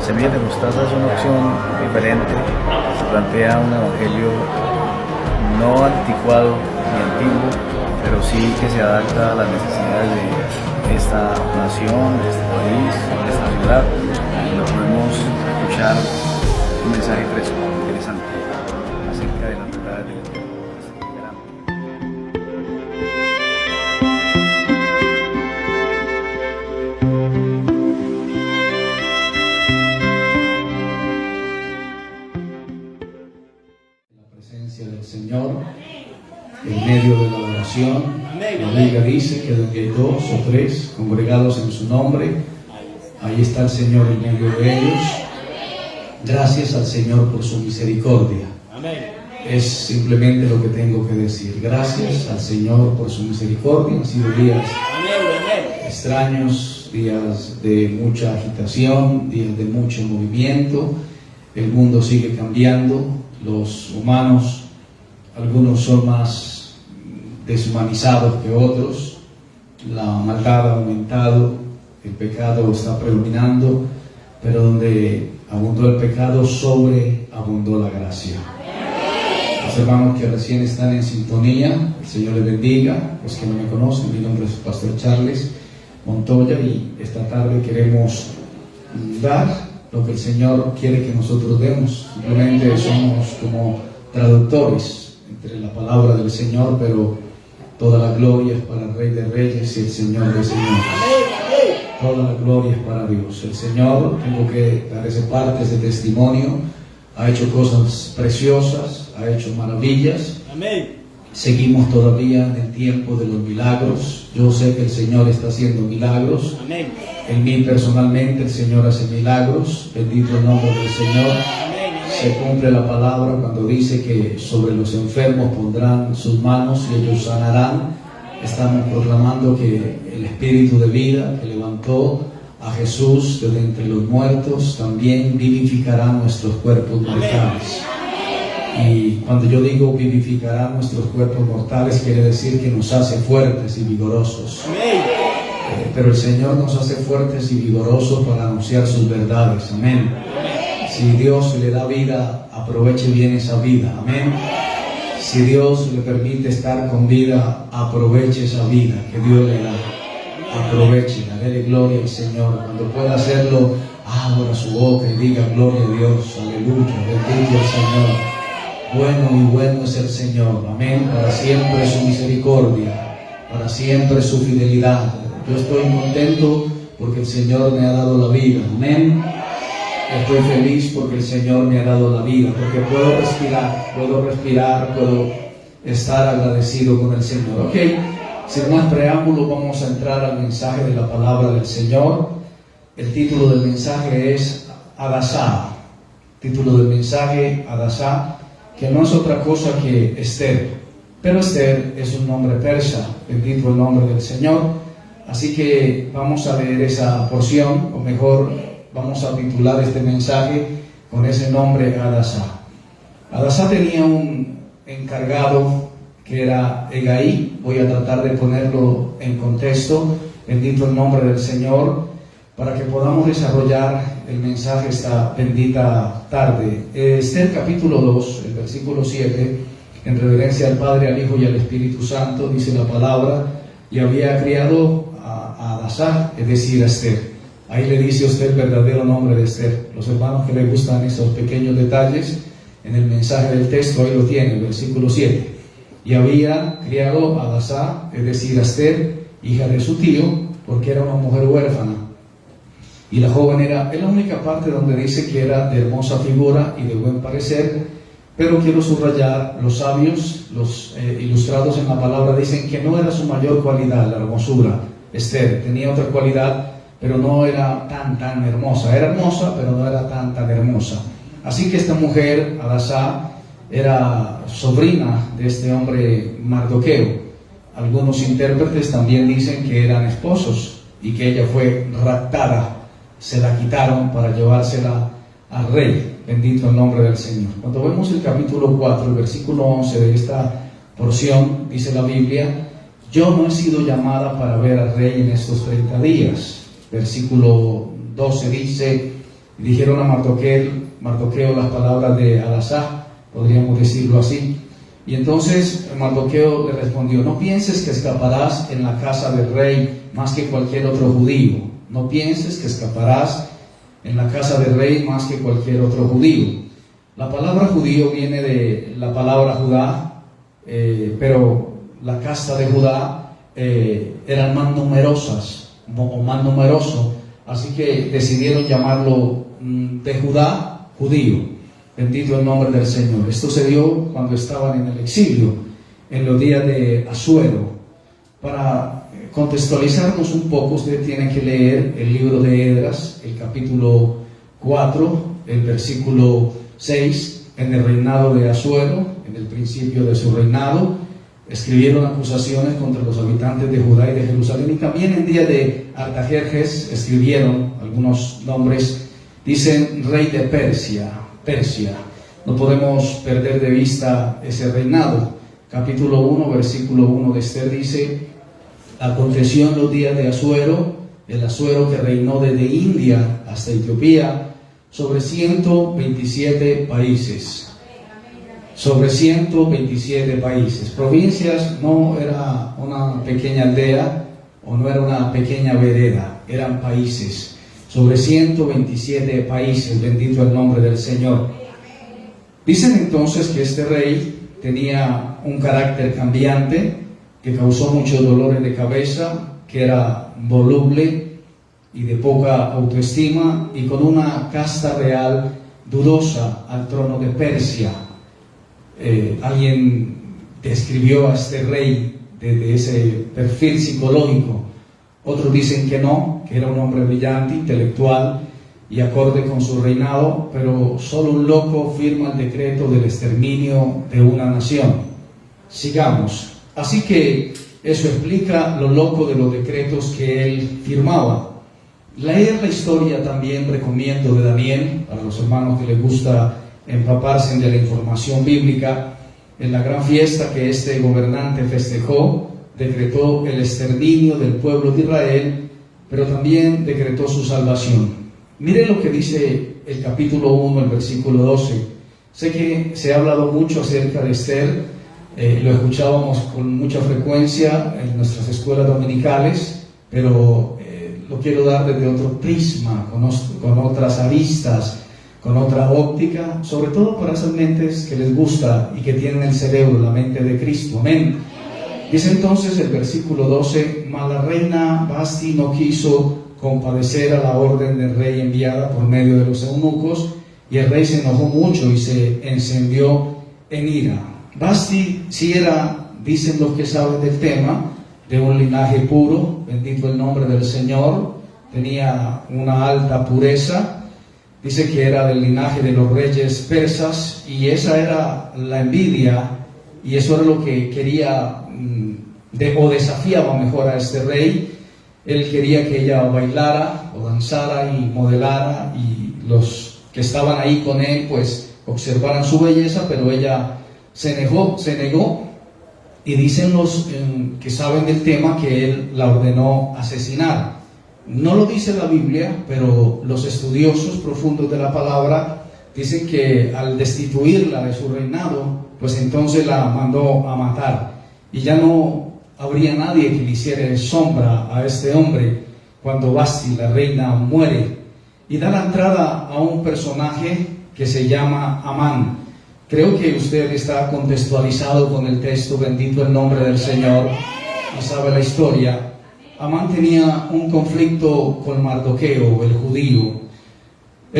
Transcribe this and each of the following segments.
Semillas de Mostaza es una opción diferente, se plantea un evangelio no anticuado ni antiguo, pero sí que se adapta a las necesidades de esta nación, de este país, de esta ciudad. Y lo podemos escuchar un mensaje fresco, interesante, acerca de las verdades del Eterno. Del Señor en medio de la oración. La Biblia dice que donde hay dos o tres congregados en su nombre, ahí está el Señor en medio de ellos. Gracias al Señor por su misericordia. Es simplemente lo que tengo que decir. Gracias al Señor por su misericordia. Han sido días extraños, días de mucha agitación, días de mucho movimiento. El mundo sigue cambiando. Los humanos, algunos son más deshumanizados que otros, la maldad ha aumentado, el pecado está predominando, pero donde abundó el pecado, sobreabundó la gracia. Los hermanos que recién están en sintonía, el Señor les bendiga. Los que no me conocen, mi nombre es Pastor Charles Montoya y esta tarde queremos dar lo que el Señor quiere que nosotros demos. Simplemente somos como traductores entre la palabra del Señor, pero toda la gloria es para el Rey de Reyes y el Señor de Señores. Toda la gloria es para Dios. El Señor, tengo que dar ese parte, ese testimonio, ha hecho cosas preciosas, ha hecho maravillas. Seguimos todavía en el tiempo de los milagros. Yo sé que el Señor está haciendo milagros. En mí personalmente el Señor hace milagros. Bendito el nombre del Señor. Se cumple la palabra cuando dice que sobre los enfermos pondrán sus manos y ellos sanarán. Estamos proclamando que el Espíritu de vida que levantó a Jesús de entre los muertos también vivificará nuestros cuerpos mortales. Y cuando yo digo vivificará nuestros cuerpos mortales, quiere decir que nos hace fuertes y vigorosos. Pero el Señor nos hace fuertes y vigorosos para anunciar sus verdades. Amén. Si Dios le da vida, aproveche bien esa vida. Amén. Si Dios le permite estar con vida, aproveche esa vida que Dios le da. Aproveche, dale gloria al Señor. Cuando pueda hacerlo, abra su boca y diga gloria a Dios. Aleluya. Bendito el Señor. Bueno y bueno es el Señor. Amén. Para siempre su misericordia, para siempre su fidelidad. Yo estoy contento porque el Señor me ha dado la vida. Amén. Estoy feliz porque el Señor me ha dado la vida, porque puedo respirar, puedo estar agradecido con el Señor. Ok, sin más preámbulo vamos a entrar al mensaje de la palabra del Señor. El título del mensaje es Hadasá. Título del mensaje Hadasá, que no es otra cosa que Esther. Pero Esther es un nombre persa, bendito el nombre del Señor. Así que vamos a leer esa porción, o mejor, vamos a titular este mensaje con ese nombre, Hadasá. Hadasá tenía un encargado que era Hegai. Voy a tratar de ponerlo en contexto, bendito el nombre del Señor, para que podamos desarrollar el mensaje esta bendita tarde. Esther capítulo 2, el versículo 7, en reverencia al Padre, al Hijo y al Espíritu Santo, dice la palabra, y había criado a Hadasá, es decir, a Esther. Ahí le dice a usted el verdadero nombre de Esther. Los hermanos que les gustan esos pequeños detalles, en el mensaje del texto, ahí lo tiene, el versículo 7. Y había criado a Hadasá, es decir, a Esther, hija de su tío, porque era una mujer huérfana. Y la joven es la única parte donde dice que era de hermosa figura y de buen parecer, pero quiero subrayar, los sabios, los ilustrados en la palabra, dicen que no era su mayor cualidad, la hermosura. Esther tenía otra cualidad, pero no era tan hermosa. Era hermosa, pero no era tan hermosa. Así que esta mujer, Hadasá, era sobrina de este hombre Mardoqueo. Algunos intérpretes también dicen que eran esposos y que ella fue raptada. Se la quitaron para llevársela al rey. Bendito el nombre del Señor. Cuando vemos el capítulo 4, el versículo 11 de esta porción, dice la Biblia: yo no he sido llamada para ver al rey en estos 30 días. Versículo 12 dice: y dijeron a Mardoqueo las palabras de Alasá, podríamos decirlo así. Y entonces Mardoqueo le respondió: no pienses que escaparás en la casa del rey más que cualquier otro judío. No pienses que escaparás en la casa del rey más que cualquier otro judío. La palabra judío viene de la palabra Judá, pero la casta de Judá eran más numerosas o más numeroso, así que decidieron llamarlo de Judá, judío. Bendito el nombre del Señor. Esto se dio cuando estaban en el exilio, en los días de Asuero. Para contextualizarnos un poco, ustedes tienen que leer el libro de Esdras, el capítulo 4, el versículo 6. En el reinado de Asuero, en el principio de su reinado, escribieron acusaciones contra los habitantes de Judá y de Jerusalén, y también en día de Artajerjes escribieron algunos nombres. Dicen rey de Persia. No podemos perder de vista ese reinado. Capítulo 1, versículo 1 de Esther dice: aconteció en los días de Asuero, el Asuero que reinó desde India hasta Etiopía, sobre 127 países. Sobre 127 países. Provincias no era una pequeña aldea o no era una pequeña vereda, eran países. Sobre 127 países, bendito el nombre del Señor. Dicen entonces que este rey tenía un carácter cambiante, que causó muchos dolores de cabeza, que era voluble y de poca autoestima, y con una casta real dudosa al trono de Persia. Alguien describió a este rey desde ese perfil psicológico. Otros dicen que no, que era un hombre brillante, intelectual y acorde con su reinado, pero solo un loco firma el decreto del exterminio de una nación. Sigamos. Así que eso explica lo loco de los decretos que él firmaba. Leer la historia también recomiendo de Daniel, para los hermanos que les gusta empaparse de la información bíblica. En la gran fiesta que este gobernante festejó, decretó el exterminio del pueblo de Israel, pero también decretó su salvación. Miren lo que dice el capítulo 1, el versículo 12. Sé que se ha hablado mucho acerca de Esther, lo escuchábamos con mucha frecuencia en nuestras escuelas dominicales, pero lo quiero dar desde otro prisma, con otras aristas, con otra óptica, sobre todo para esas mentes que les gusta y que tienen el cerebro, la mente de Cristo. Amén. Dice entonces el versículo 12: mas la reina Vasti no quiso compadecer a la orden del rey enviada por medio de los eunucos, y el rey se enojó mucho y se encendió en ira. Vasti sí era, dicen los que saben del tema, de un linaje puro, bendito el nombre del Señor, tenía una alta pureza. Dice que era del linaje de los reyes persas, y esa era la envidia, y eso era lo que quería o desafiaba mejor a este rey. Él quería que ella bailara o danzara y modelara, y los que estaban ahí con él pues observaran su belleza, pero ella se negó, y dicen los que saben del tema que él la ordenó asesinar. No lo dice la Biblia, pero los estudiosos profundos de la palabra dicen que al destituirla de su reinado, pues entonces la mandó a matar, y ya no habría nadie que le hiciera sombra a este hombre cuando Vasti, la reina, muere. Y da la entrada a un personaje que se llama Amán. Creo que usted está contextualizado con el texto, bendito el nombre del Señor, y sabe la historia. Amán tenía un conflicto con Mardoqueo, el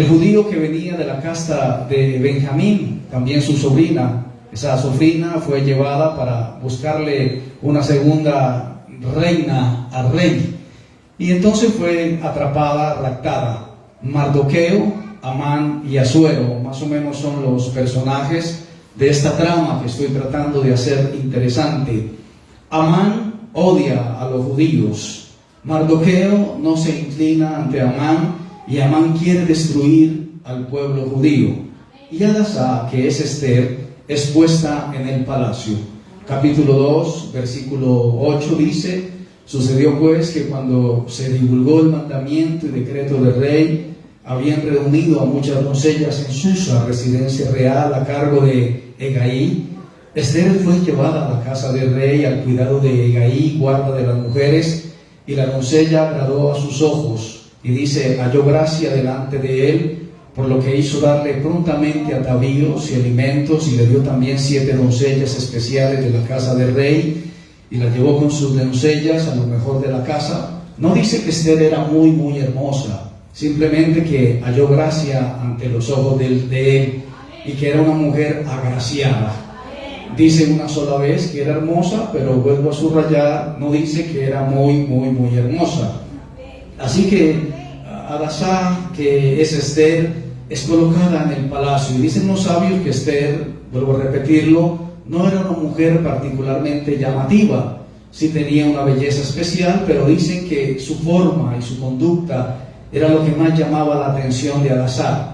judío que venía de la casta de Benjamín, también su sobrina. Esa sobrina fue llevada para buscarle una segunda reina al rey, y entonces fue atrapada, raptada. Mardoqueo, Amán y Asuero, más o menos son los personajes de esta trama que estoy tratando de hacer interesante. Amán odia a los judíos. Mardoqueo no se inclina ante Amán, y Amán quiere destruir al pueblo judío. Y Hadasá, que es Esther, es puesta en el palacio. Capítulo 2, versículo 8 dice: sucedió pues que cuando se divulgó el mandamiento y decreto del rey, habían reunido a muchas doncellas en Susa, residencia real a cargo de Hegai. Esther fue llevada a la casa del rey al cuidado de Hegai, guarda de las mujeres, y la doncella agradó a sus ojos, y dice, halló gracia delante de él, por lo que hizo darle prontamente atavíos y alimentos, y le dio también 7 doncellas especiales de la casa del rey, y las llevó con sus doncellas a lo mejor de la casa. No dice que Esther era muy hermosa, simplemente que halló gracia ante los ojos de él, y que era una mujer agraciada. Dice una sola vez que era hermosa, pero vuelvo a subrayar, no dice que era muy hermosa. Así que Hadasá, que es Esther, es colocada en el palacio, y dicen los sabios que Esther, vuelvo a repetirlo, no era una mujer particularmente llamativa. Sí tenía una belleza especial, pero dicen que su forma y su conducta era lo que más llamaba la atención de Hadasá.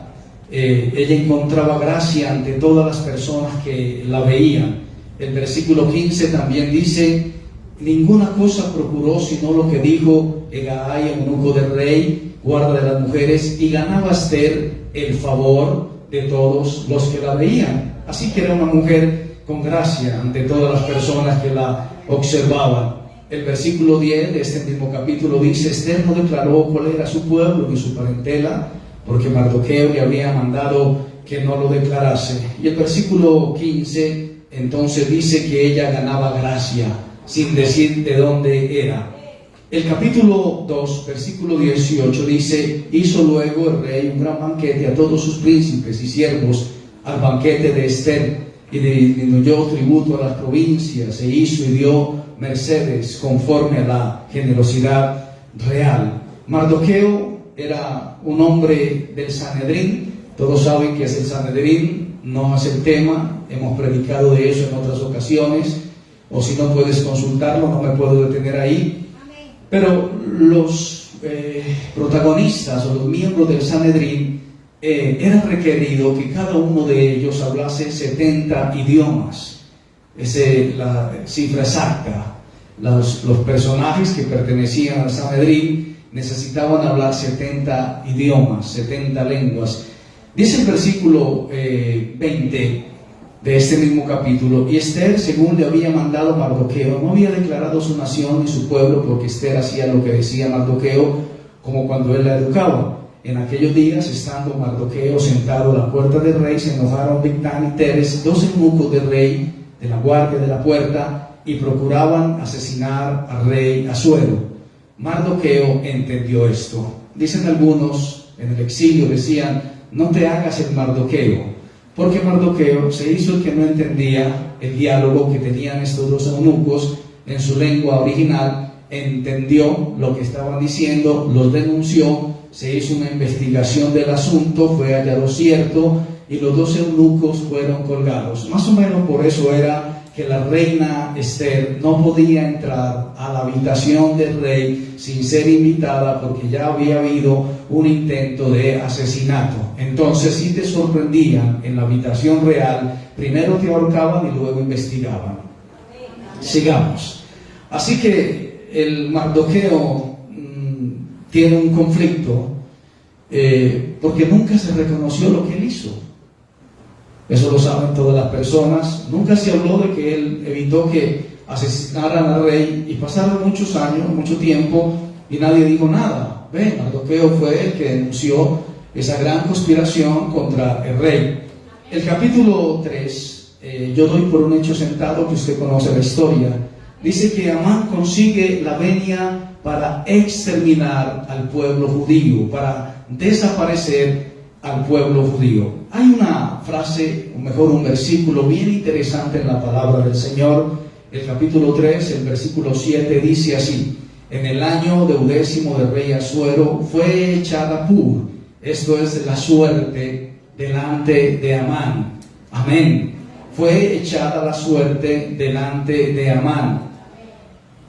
Ella encontraba gracia ante todas las personas que la veían. El versículo 15 también dice, ninguna cosa procuró sino lo que dijo Hegai, eunuco del rey, guarda de las mujeres, y ganaba Esther el favor de todos los que la veían. Así que era una mujer con gracia ante todas las personas que la observaban. El versículo 10 de este mismo capítulo dice, Esther no declaró cuál era su pueblo ni su parentela, porque Mardoqueo le había mandado que no lo declarase. Y el versículo 15 entonces dice que ella ganaba gracia, sin decir de dónde era. El capítulo 2, versículo 18 dice, hizo luego el rey un gran banquete a todos sus príncipes y siervos al banquete de Esther, y disminuyó tributo a las provincias, e hizo y dio mercedes conforme a la generosidad real. Mardoqueo era un hombre del Sanedrín. Todos saben que es el Sanedrín, no es el tema, hemos predicado de eso en otras ocasiones, o si no puedes consultarlo, no me puedo detener ahí. Pero los protagonistas o los miembros del Sanedrín era requerido que cada uno de ellos hablase 70 idiomas. Esa es la cifra exacta. Los personajes que pertenecían al Sanedrín necesitaban hablar 70 idiomas, 70 lenguas. Dice el versículo 20 de este mismo capítulo, y Esther, según le había mandado Mardoqueo, no había declarado su nación ni su pueblo, porque Esther hacía lo que decía Mardoqueo, como cuando él la educaba. En aquellos días, estando Mardoqueo sentado a la puerta del rey, se enojaron Bigtán y Teres, 2 eunucos del rey, de la guardia de la puerta, y procuraban asesinar al rey Asuero. Mardoqueo entendió esto. Dicen algunos, en el exilio decían, no te hagas el Mardoqueo, porque Mardoqueo se hizo el que no entendía el diálogo que tenían estos 2 eunucos en su lengua original, entendió lo que estaban diciendo, los denunció, se hizo una investigación del asunto, fue hallado cierto, y los 2 eunucos fueron colgados. Más o menos por eso era que la reina Esther no podía entrar a la habitación del rey sin ser invitada, porque ya había habido un intento de asesinato. Entonces, si te sorprendían en la habitación real, primero te ahorcaban y luego investigaban. Sigamos. Así que el Mardoqueo tiene un conflicto porque nunca se reconoció lo que él hizo. Eso lo saben todas las personas. Nunca se habló de que él evitó que asesinaran al rey, y pasaron muchos años, mucho tiempo, y nadie dijo nada. Mardoqueo fue el que denunció esa gran conspiración contra el rey. El capítulo 3, yo doy por un hecho sentado que usted conoce la historia. Dice que Amán consigue la venia para exterminar al pueblo judío, para desaparecer al pueblo judío. Hay una frase, o mejor un versículo bien interesante en la palabra del Señor. El capítulo 3, el versículo 7 dice así: en el año 10º del rey Asuero fue echada Pur, esto es la suerte, delante de Amán. Amén. Fue echada la suerte delante de Amán.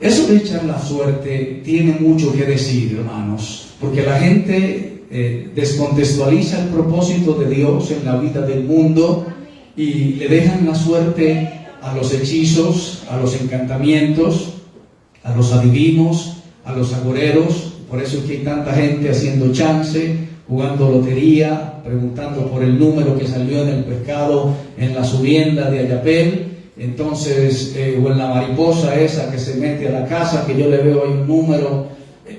Eso de echar la suerte tiene mucho que decir, hermanos, porque la gente descontextualiza el propósito de Dios en la vida del mundo y le dejan la suerte a los hechizos, a los encantamientos, a los adivinos, a los agoreros. Por eso es que hay tanta gente haciendo chance, jugando lotería, preguntando por el número que salió en el pescado en la subienda de Ayapel. Entonces, o en la mariposa esa que se mete a la casa, que yo le veo ahí un número.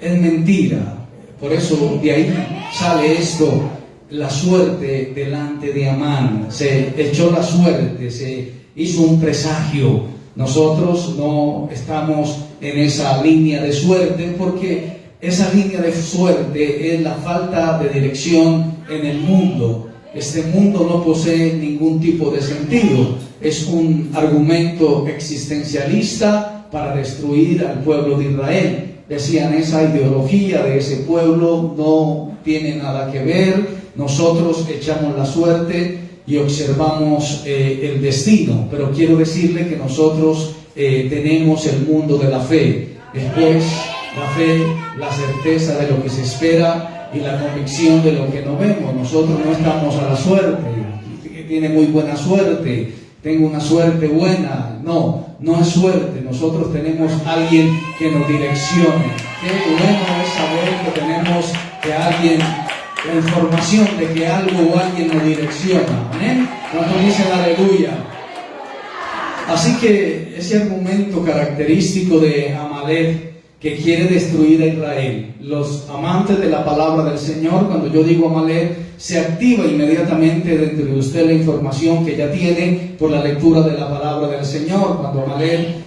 Es mentira. Por eso de ahí sale esto, la suerte delante de Amán. Se echó la suerte, se hizo un presagio. Nosotros no estamos en esa línea de suerte, porque esa línea de suerte es la falta de dirección en el mundo. Este mundo no posee ningún tipo de sentido. Es un argumento existencialista para destruir al pueblo de Israel. Decían, esa ideología de ese pueblo no tiene nada que ver. Nosotros echamos la suerte y observamos el destino. Pero quiero decirle que nosotros tenemos el mundo de la fe. Después, la fe, la certeza de lo que se espera y la convicción de lo que no vemos. Nosotros no estamos a la suerte. Tiene muy buena suerte, tengo una suerte buena. No es suerte. Nosotros tenemos alguien que nos direccione. Qué bueno es saber que tenemos que alguien, la información de que algo o alguien nos direcciona. ¿Amén? ¿Cuántos dicen aleluya? Así que ese argumento característico de Amalek, que quiere destruir a Israel. Los amantes de la palabra del Señor, cuando yo digo Amalek, se activa inmediatamente dentro de usted la información que ya tiene por la lectura de la palabra del Señor. Cuando Amalek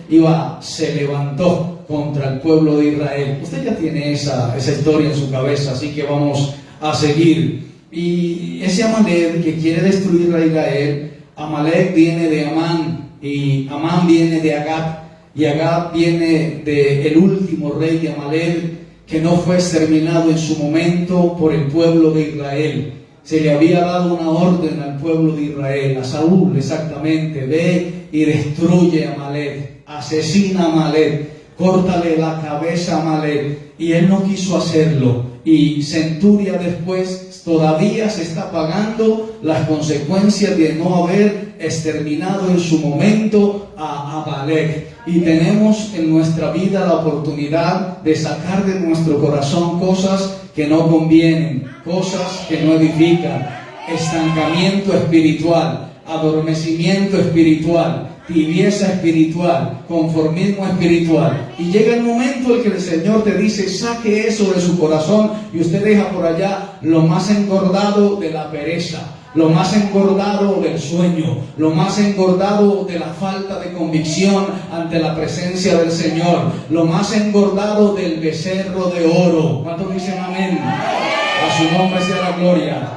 se levantó contra el pueblo de Israel. Usted ya tiene esa historia en su cabeza, así que vamos a seguir. Y ese Amalek que quiere destruir a Israel, Amalek viene de Amán, y Amán viene de Agag. Y Agag viene del último rey de Amalek, que no fue exterminado en su momento por el pueblo de Israel. Se le había dado una orden al pueblo de Israel, a Saúl exactamente: ve y destruye a Amalek, asesina a Amalek, córtale la cabeza a Amalek. Y él no quiso hacerlo. Y centuria después todavía se está pagando las consecuencias de no haber exterminado en su momento a Amalek. Y tenemos en nuestra vida la oportunidad de sacar de nuestro corazón cosas que no convienen, cosas que no edifican, estancamiento espiritual, adormecimiento espiritual, tibieza espiritual, conformismo espiritual. Y llega el momento en que el Señor te dice: saque eso de su corazón, y usted deja por allá lo más engordado de la pereza, lo más engordado del sueño, lo más engordado de la falta de convicción ante la presencia del Señor, lo más engordado del becerro de oro. ¿Cuántos dicen amén? A su nombre sea la gloria.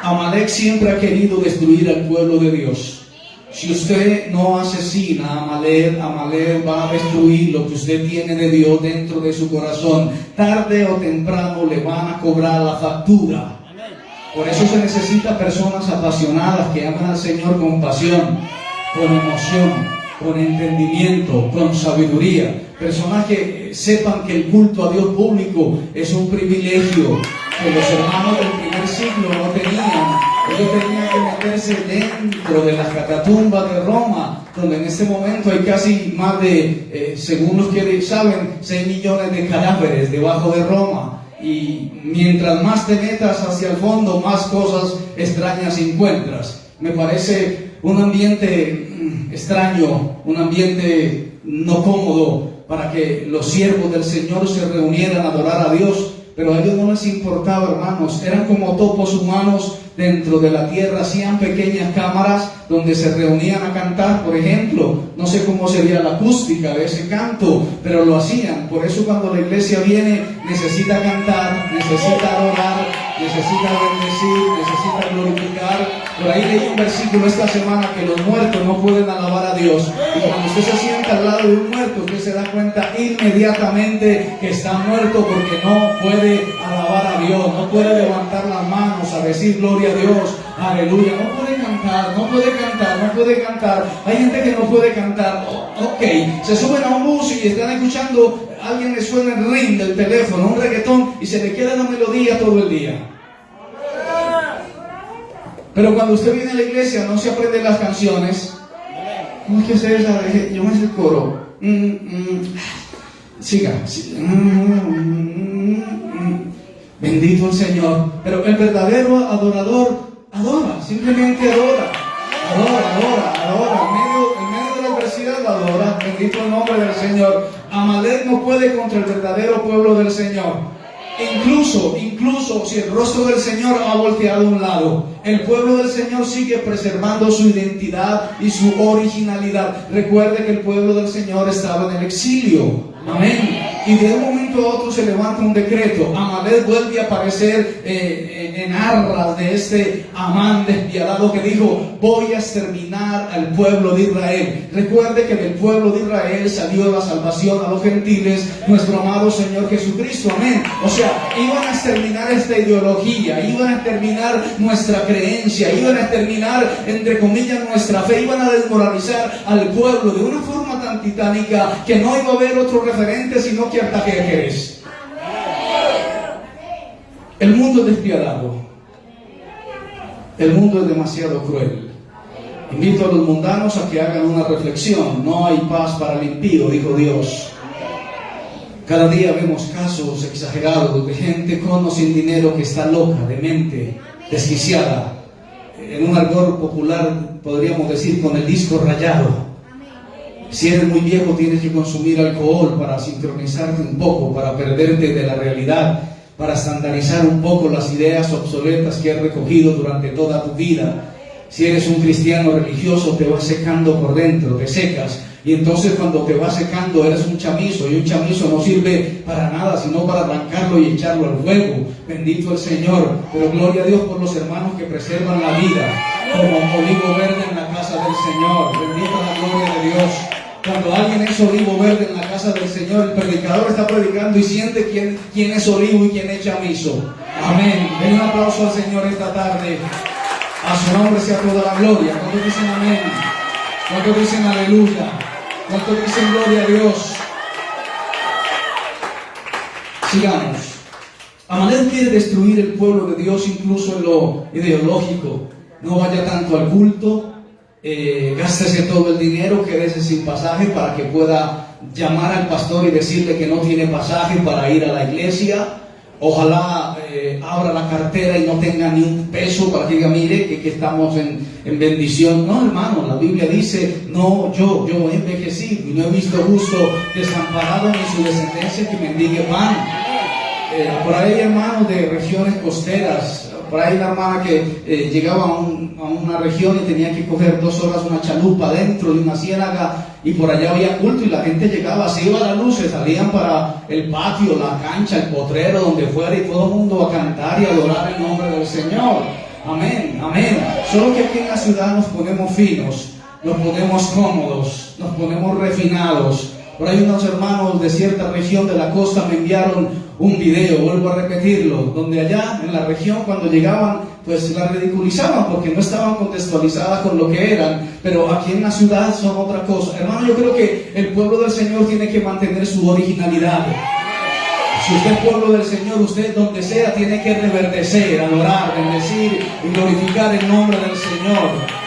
Amalek siempre ha querido destruir al pueblo de Dios. Si usted no asesina a Amalek, Amalek va a destruir lo que usted tiene de Dios dentro de su corazón. Tarde o temprano le van a cobrar la factura. Por eso se necesita personas apasionadas que aman al Señor con pasión, con emoción, con entendimiento, con sabiduría. Personas que sepan que el culto a Dios público es un privilegio que los hermanos del primer siglo no tenían. Ellos tenían que meterse dentro de las catacumbas de Roma, donde en este momento hay casi más de, según los que saben, 6 millones de cadáveres debajo de Roma. Y mientras más te metas hacia el fondo, más cosas extrañas encuentras. Me parece un ambiente extraño, un ambiente no cómodo para que los siervos del Señor se reunieran a adorar a Dios. Pero a ellos no les importaba, hermanos. Eran como topos humanos dentro de la tierra. Hacían pequeñas cámaras donde se reunían a cantar, por ejemplo. No sé cómo sería la acústica de ese canto, pero lo hacían. Por eso cuando la iglesia viene, necesita cantar, necesita adorar, necesita bendecir, necesita glorificar. Por ahí leí un versículo esta semana que los muertos no pueden alabar a Dios. Y cuando usted se sienta al lado de un muerto, usted se da cuenta inmediatamente que está muerto, porque no puede alabar a Dios, no puede levantar las manos a decir gloria a Dios, aleluya. No puede cantar, no puede cantar, no puede cantar. Hay gente que no puede cantar. Ok, se suben a un bus y están escuchando, alguien le suena el ring del teléfono, un reggaetón, y se le queda la melodía todo el día. Pero cuando usted viene a la iglesia no se aprende las canciones. ¿Cómo es que se esa? Yo me sé el coro. Siga. Bendito el Señor. Pero el verdadero adorador adora, simplemente adora. En medio de la adversidad lo adora. Bendito el nombre del Señor. Amalek no puede contra el verdadero pueblo del Señor. Incluso si el rostro del Señor ha volteado a un lado, el pueblo del Señor sigue preservando su identidad y su originalidad. Recuerde que el pueblo del Señor estaba en el exilio. Amén. Y de un momento a otro se levanta un decreto. Amalek vuelve a aparecer en arras de este Amán despiadado que dijo: voy a exterminar al pueblo de Israel. Recuerde que del pueblo de Israel salió la salvación a los gentiles, nuestro amado Señor Jesucristo. Amén. O sea, iban a exterminar esta ideología, iban a exterminar nuestra creencia, iban a exterminar, entre comillas, nuestra fe, iban a desmoralizar al pueblo de una forma tan titánica que no iba a haber otro referente sino que Artajerjes. El mundo es despiadado. El mundo es demasiado cruel. Invito a los mundanos a que hagan una reflexión. No hay paz para el impío, dijo Dios. Cada día vemos casos exagerados de gente con o sin dinero que está loca, demente, desquiciada. En un argot popular podríamos decir con el disco rayado. Si eres muy viejo tienes que consumir alcohol para sincronizarte un poco, para perderte de la realidad, para estandarizar un poco las ideas obsoletas que has recogido durante toda tu vida. Si eres un cristiano religioso te vas secando por dentro, te secas. Y entonces cuando te vas secando eres un chamizo, y un chamizo no sirve para nada sino para arrancarlo y echarlo al fuego. Bendito el Señor. Pero gloria a Dios por los hermanos que preservan la vida como olivo verde en la casa del Señor. Bendita la gloria de Dios. Cuando alguien es olivo verde en la casa del Señor, el predicador está predicando y siente quién es olivo y quién es chamizo. Amén. Den un aplauso al Señor esta tarde. A su nombre sea toda la gloria. ¿Cuántos dicen amén? ¿Cuántos dicen aleluya? ¿Cuántos dicen gloria a Dios? Sigamos. Amalek quiere destruir el pueblo de Dios incluso en lo ideológico. No vaya tanto al culto. Gástese todo el dinero, quédese sin pasaje para que pueda llamar al pastor y decirle que no tiene pasaje para ir a la iglesia. Ojalá abra la cartera y no tenga ni un peso para que diga: mire que estamos en bendición. No, hermano, la Biblia dice: no, yo envejecí y no he visto justo desamparado ni su descendencia que mendigue pan. Por ahí hay hermanos de regiones costeras. Por ahí una hermana que llegaba a una región y tenía que coger 2 horas una chalupa dentro de una ciénaga, y por allá había culto y la gente llegaba, se iba a la luz, se salían para el patio, la cancha, el potrero, donde fuera, y todo el mundo a cantar y adorar el nombre del Señor. Amén, amén. Solo que aquí en la ciudad nos ponemos finos, nos ponemos cómodos, nos ponemos refinados. Por ahí unos hermanos de cierta región de la costa me enviaron un video, vuelvo a repetirlo, donde allá en la región cuando llegaban pues la ridiculizaban porque no estaban contextualizadas con lo que eran, pero aquí en la ciudad son otra cosa. Hermano, yo creo que el pueblo del Señor tiene que mantener su originalidad. Si usted es pueblo del Señor, usted donde sea tiene que reverdecer, adorar, bendecir y glorificar el nombre del Señor.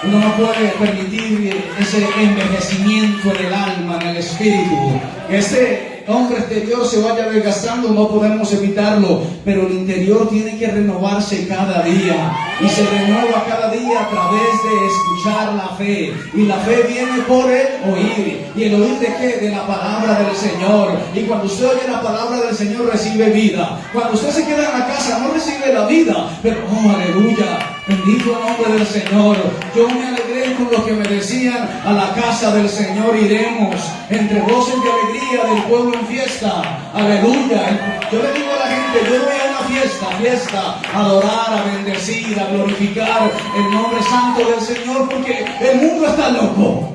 Uno no puede permitir ese envejecimiento en el alma, en el espíritu. Que ese hombre exterior se vaya desgastando, no podemos evitarlo, pero el interior tiene que renovarse cada día. Y se renueva cada día a través de escuchar la fe. Y la fe viene por el oír. ¿Y el oír de qué? De la palabra del Señor. Y cuando usted oye la palabra del Señor, recibe vida. Cuando usted se queda en la casa, no recibe la vida, pero ¡oh, aleluya! Bendito el nombre del Señor. Yo me alegré con lo que me decían: a la casa del Señor iremos, entre voces de alegría del pueblo en fiesta. Aleluya. Yo le digo a la gente: yo voy a una fiesta, a adorar, a bendecir, a glorificar el nombre santo del Señor, porque el mundo está loco.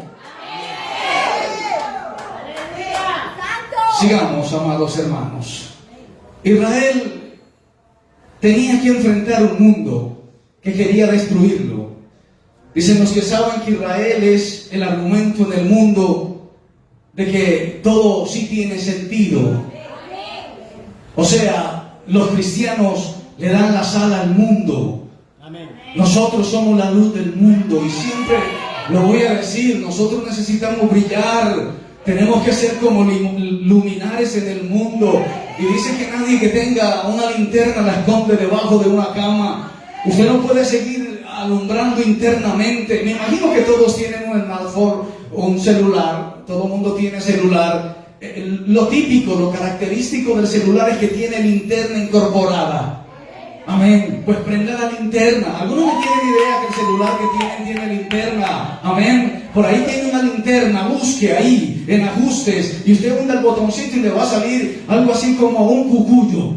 Sigamos, amados hermanos. Israel tenía que enfrentar un mundo que quería destruirlo. Dicen los que saben que Israel es el argumento del mundo de que todo sí tiene sentido. O sea, los cristianos le dan la sala al mundo. Nosotros somos la luz del mundo, y siempre lo voy a decir: nosotros necesitamos brillar. Tenemos que ser como luminares en el mundo. Y dice que nadie que tenga una linterna la esconde debajo de una cama. Usted no puede seguir alumbrando internamente. Me imagino que todos tienen un smartphone o un celular. Todo el mundo tiene celular. Lo típico, lo característico del celular es que tiene linterna incorporada. Amén. Pues prenda la linterna. Algunos no tienen idea que el celular que tiene linterna. Amén. Por ahí tiene una linterna. Busque ahí en ajustes y usted hunde el botoncito y le va a salir algo así como un cucuyo.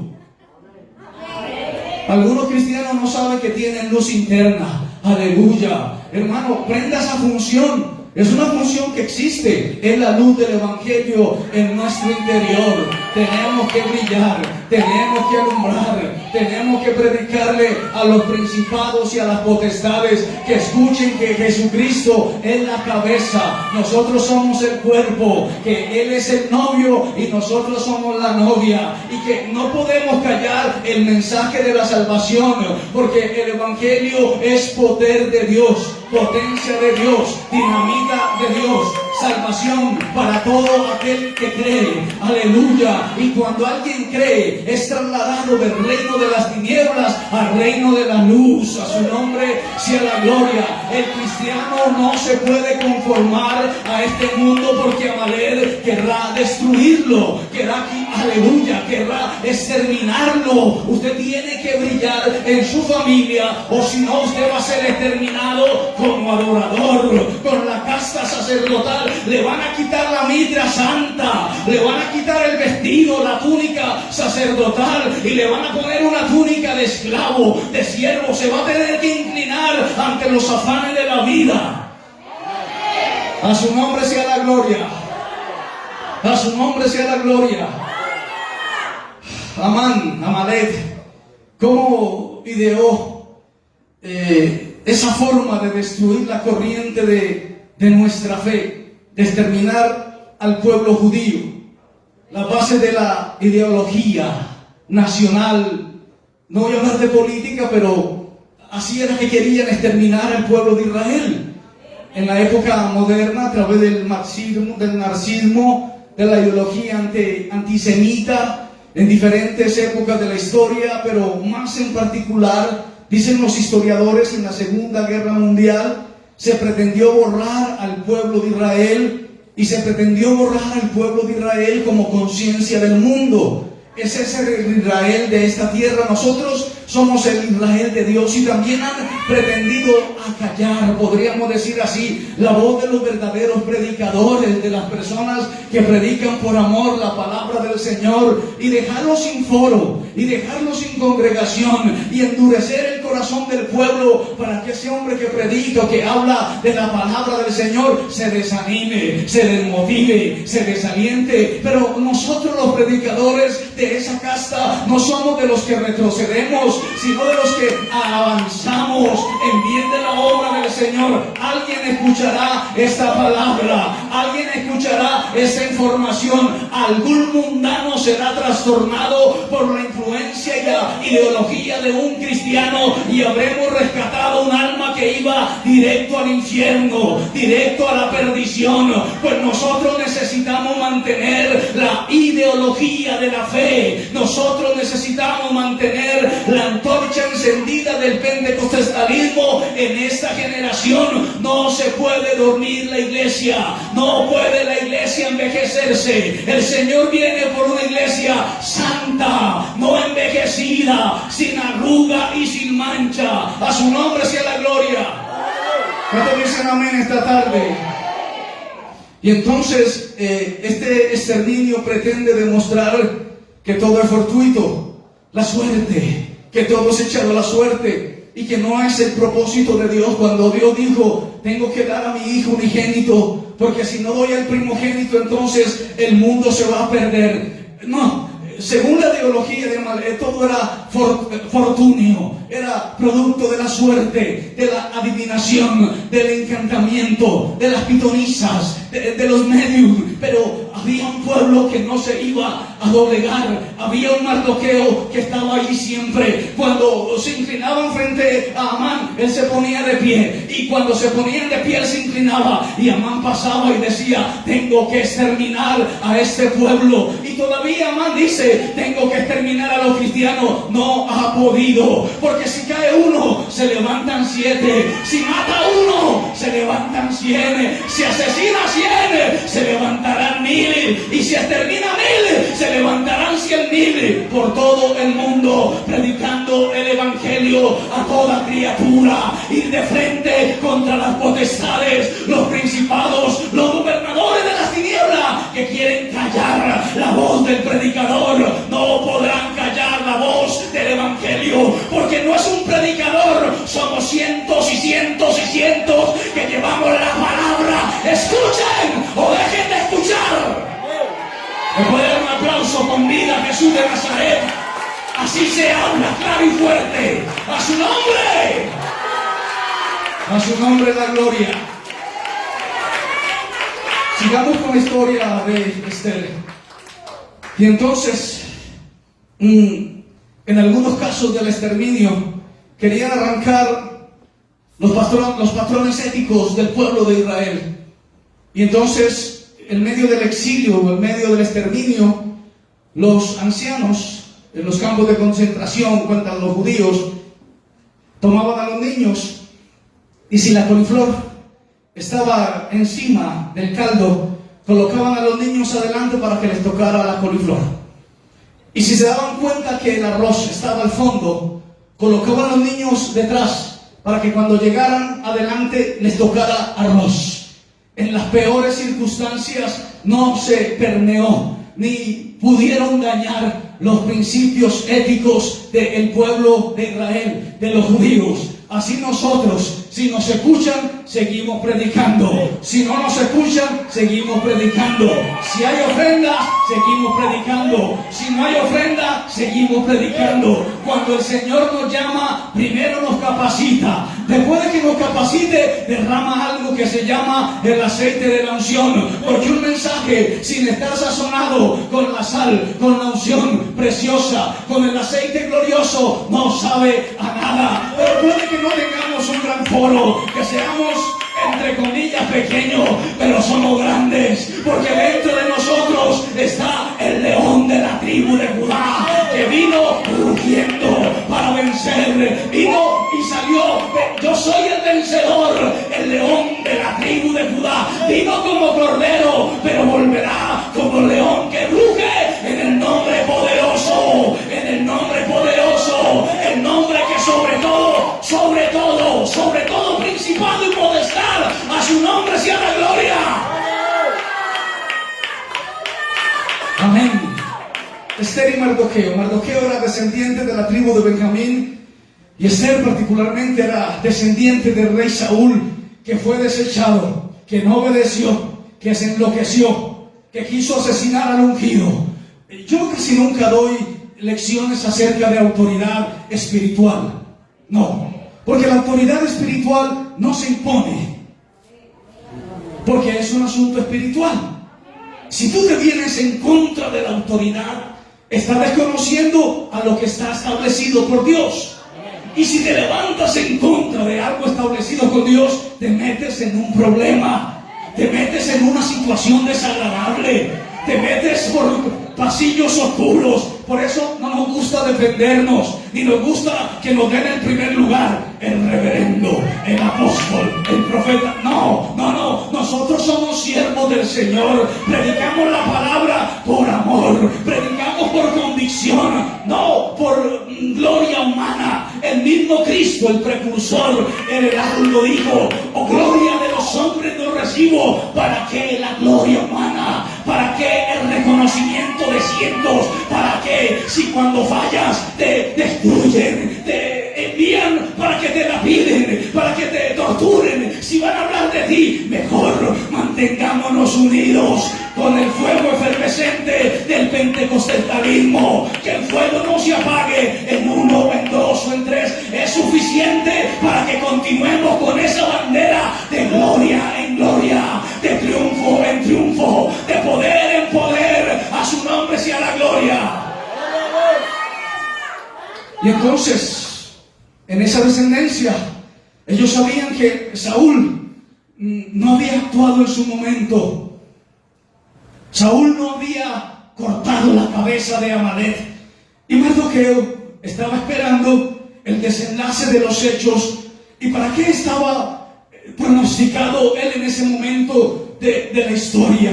Algunos cristianos no saben que tienen luz interna. Aleluya. Hermano, prenda esa función. Es una función que existe, es la luz del Evangelio en nuestro interior. Tenemos que brillar, tenemos que alumbrar, tenemos que predicarle a los principados y a las potestades que escuchen que Jesucristo es la cabeza, nosotros somos el cuerpo, que Él es el novio y nosotros somos la novia, y que no podemos callar el mensaje de la salvación, porque el Evangelio es poder de Dios, potencia de Dios, dinamita de Dios, salvación para todo aquel que cree. Aleluya. Y cuando alguien cree, es trasladado del reino de las tinieblas al reino de la luz. A su nombre sea la gloria. El cristiano no se puede conformar a este mundo, porque Amalek querrá destruirlo, querrá, aleluya, querrá exterminarlo. Usted tiene que brillar en su familia, o si no, usted va a ser exterminado como adorador, con la casta sacerdotal. Le van a quitar la mitra santa, le van a quitar el vestido, la túnica sacerdotal, y le van a poner una túnica de esclavo, de siervo. Se va a tener que inclinar ante los afanes de la vida. A su nombre sea la gloria. A su nombre sea la gloria. Amalek, ¿cómo ideó esa forma de destruir la corriente de nuestra fe, de exterminar al pueblo judío? La base de la ideología nacional, no voy a hablar de política, pero así era que querían exterminar al pueblo de Israel. En la época moderna, a través del marxismo, del nazismo, de la ideología antisemita, en diferentes épocas de la historia, pero más en particular, dicen los historiadores, en la Segunda Guerra Mundial, se pretendió borrar al pueblo de Israel, y se pretendió borrar al pueblo de Israel como conciencia del mundo. Ese es el Israel de esta tierra. Nosotros somos el Israel de Dios, y también han pretendido acallar, podríamos decir así, la voz de los verdaderos predicadores, de las personas que predican por amor la palabra del Señor, y dejarlos sin foro, y dejarlos sin congregación, y endurecer el corazón del pueblo para que ese hombre que predica, que habla de la palabra del Señor, se desanime, se desmotive, se desaliente. Pero nosotros, los predicadores de esa casta, no somos de los que retrocedemos, sino de los que avanzamos en bien de la obra del Señor. Alguien escuchará esta palabra, alguien escuchará esta información, algún mundano será trastornado por la influencia y la ideología de un cristiano, y habremos rescatado un alma que iba directo al infierno, directo a la perdición. Pues nosotros necesitamos mantener la ideología de la fe, nosotros necesitamos mantener la antorcha encendida del pentecostalismo en esta generación. No se puede dormir la iglesia, no puede la iglesia envejecerse. El Señor viene por una iglesia santa, no envejecida, sin arruga y sin mancha. A su nombre sea la gloria. ¿Cuántos dicen amén esta tarde? Y entonces este exterminio pretende demostrar que todo es fortuito, la suerte, que todo es echado a la suerte, y que no es el propósito de Dios. Cuando Dios dijo, tengo que dar a mi hijo unigénito, porque si no doy al primogénito, entonces el mundo se va a perder. No, según la ideología de Amalek, todo era fortunio, era producto de la suerte, de la adivinación, del encantamiento, de las pitonisas, de los medios. Pero había un pueblo que no se iba a doblegar. Había un Mardoqueo que estaba allí siempre. Cuando se inclinaban frente a Amán, él se ponía de pie. Y cuando se ponían de pie, él se inclinaba. Y Amán pasaba y decía: tengo que exterminar a este pueblo. Y todavía Amán dice: tengo que exterminar a los cristianos. No ha podido. Porque si cae uno, se levantan 7. Si mata a uno, se levantan 100. Si asesina 100, se levantarán 1000. Y si extermina 1000, se levantarán 100.000 por todo el mundo, predicando el evangelio a toda criatura. Ir de frente contra las potestades, los principados, los gobernadores de las tinieblas que quieren callar la voz del predicador. No podrán callar la voz del evangelio, porque no es un predicador, somos cientos y cientos y cientos que llevamos la palabra. Escuchen o dejen de escuchar. ¿Me puede dar un aplauso con vida a Jesús de Nazaret? Así se habla, claro y fuerte. ¡A su nombre! ¡A su nombre la gloria! Sigamos con la historia de Esther. Y entonces, en algunos casos del exterminio, querían arrancar los patrones éticos del pueblo de Israel. Y entonces, en medio del exilio o en medio del exterminio, los ancianos en los campos de concentración, cuentan los judíos, tomaban a los niños y si la coliflor estaba encima del caldo, colocaban a los niños adelante para que les tocara la coliflor. Y si se daban cuenta que el arroz estaba al fondo, colocaban a los niños detrás para que cuando llegaran adelante les tocara arroz. En las peores circunstancias no se permeó ni pudieron dañar los principios éticos del pueblo de Israel, de los judíos. Así nosotros, si nos escuchan, seguimos predicando. Si no nos escuchan, seguimos predicando. Si hay ofrenda, seguimos predicando. Si no hay ofrenda, seguimos predicando. Cuando el Señor nos llama, primero nos capacita. Después de que nos capacite, derrama algo que se llama el aceite de la unción. Porque un mensaje, sin estar sazonado con la sal, con la unción preciosa, con el aceite glorioso, no sabe a nada. Pero puede que no tengamos un gran foro, que seamos entre comillas pequeños, pero somos grandes, porque dentro de nosotros está el león de la tribu de Judá, que vino rugiendo para vencer, vino y salió. Yo soy el vencedor, el león de la tribu de Judá, vino como cordero, pero volverá como león que ruge en el nombre poderoso, en el nombre poderoso, el nombre que sobre todo principado y potestad, a su nombre sea la gloria. Amén. Esther y Mardoqueo. Mardoqueo era descendiente de la tribu de Benjamín y Esther particularmente era descendiente del rey Saúl, que fue desechado, que no obedeció, que se enloqueció, que quiso asesinar al ungido. Yo casi nunca doy lecciones acerca de autoridad espiritual. No, porque la autoridad espiritual no se impone, porque es un asunto espiritual. Si tú te vienes en contra de la autoridad, estás desconociendo a lo que está establecido por Dios. Y si te levantas en contra de algo establecido con Dios, te metes en un problema, te metes en una situación desagradable, te metes por pasillos oscuros. Por eso no nos gusta defendernos, ni nos gusta que nos den el primer lugar, el reverendo, el apóstol, el profeta. No, nosotros somos siervos del Señor, predicamos la palabra por amor, predicamos por convicción, no por gloria humana. El mismo Cristo, el precursor, el heraldo, dijo: oh gloria de los hombres no recibo, ¿para qué la gloria humana? ¿Para qué el reconocimiento de cientos? ¿Para qué si cuando fallas te destruyen, te envían para que te lapiden, para que te torturen? Si van a hablar de ti, mejor mantengámonos unidos con el fuego efervescente del pentecostalismo. Que el fuego no se apague en 1, en 2 o en 3. Es suficiente para que continuemos con esa bandera de gloria en gloria, de triunfo en triunfo, de poder en poder, Y entonces, en esa descendencia, ellos sabían que Saúl no había actuado en su momento. Saúl no había cortado la cabeza de Amalek. Y Mardoqueo estaba esperando el desenlace de los hechos. ¿Y para qué estaba pronosticado él en ese momento de la historia?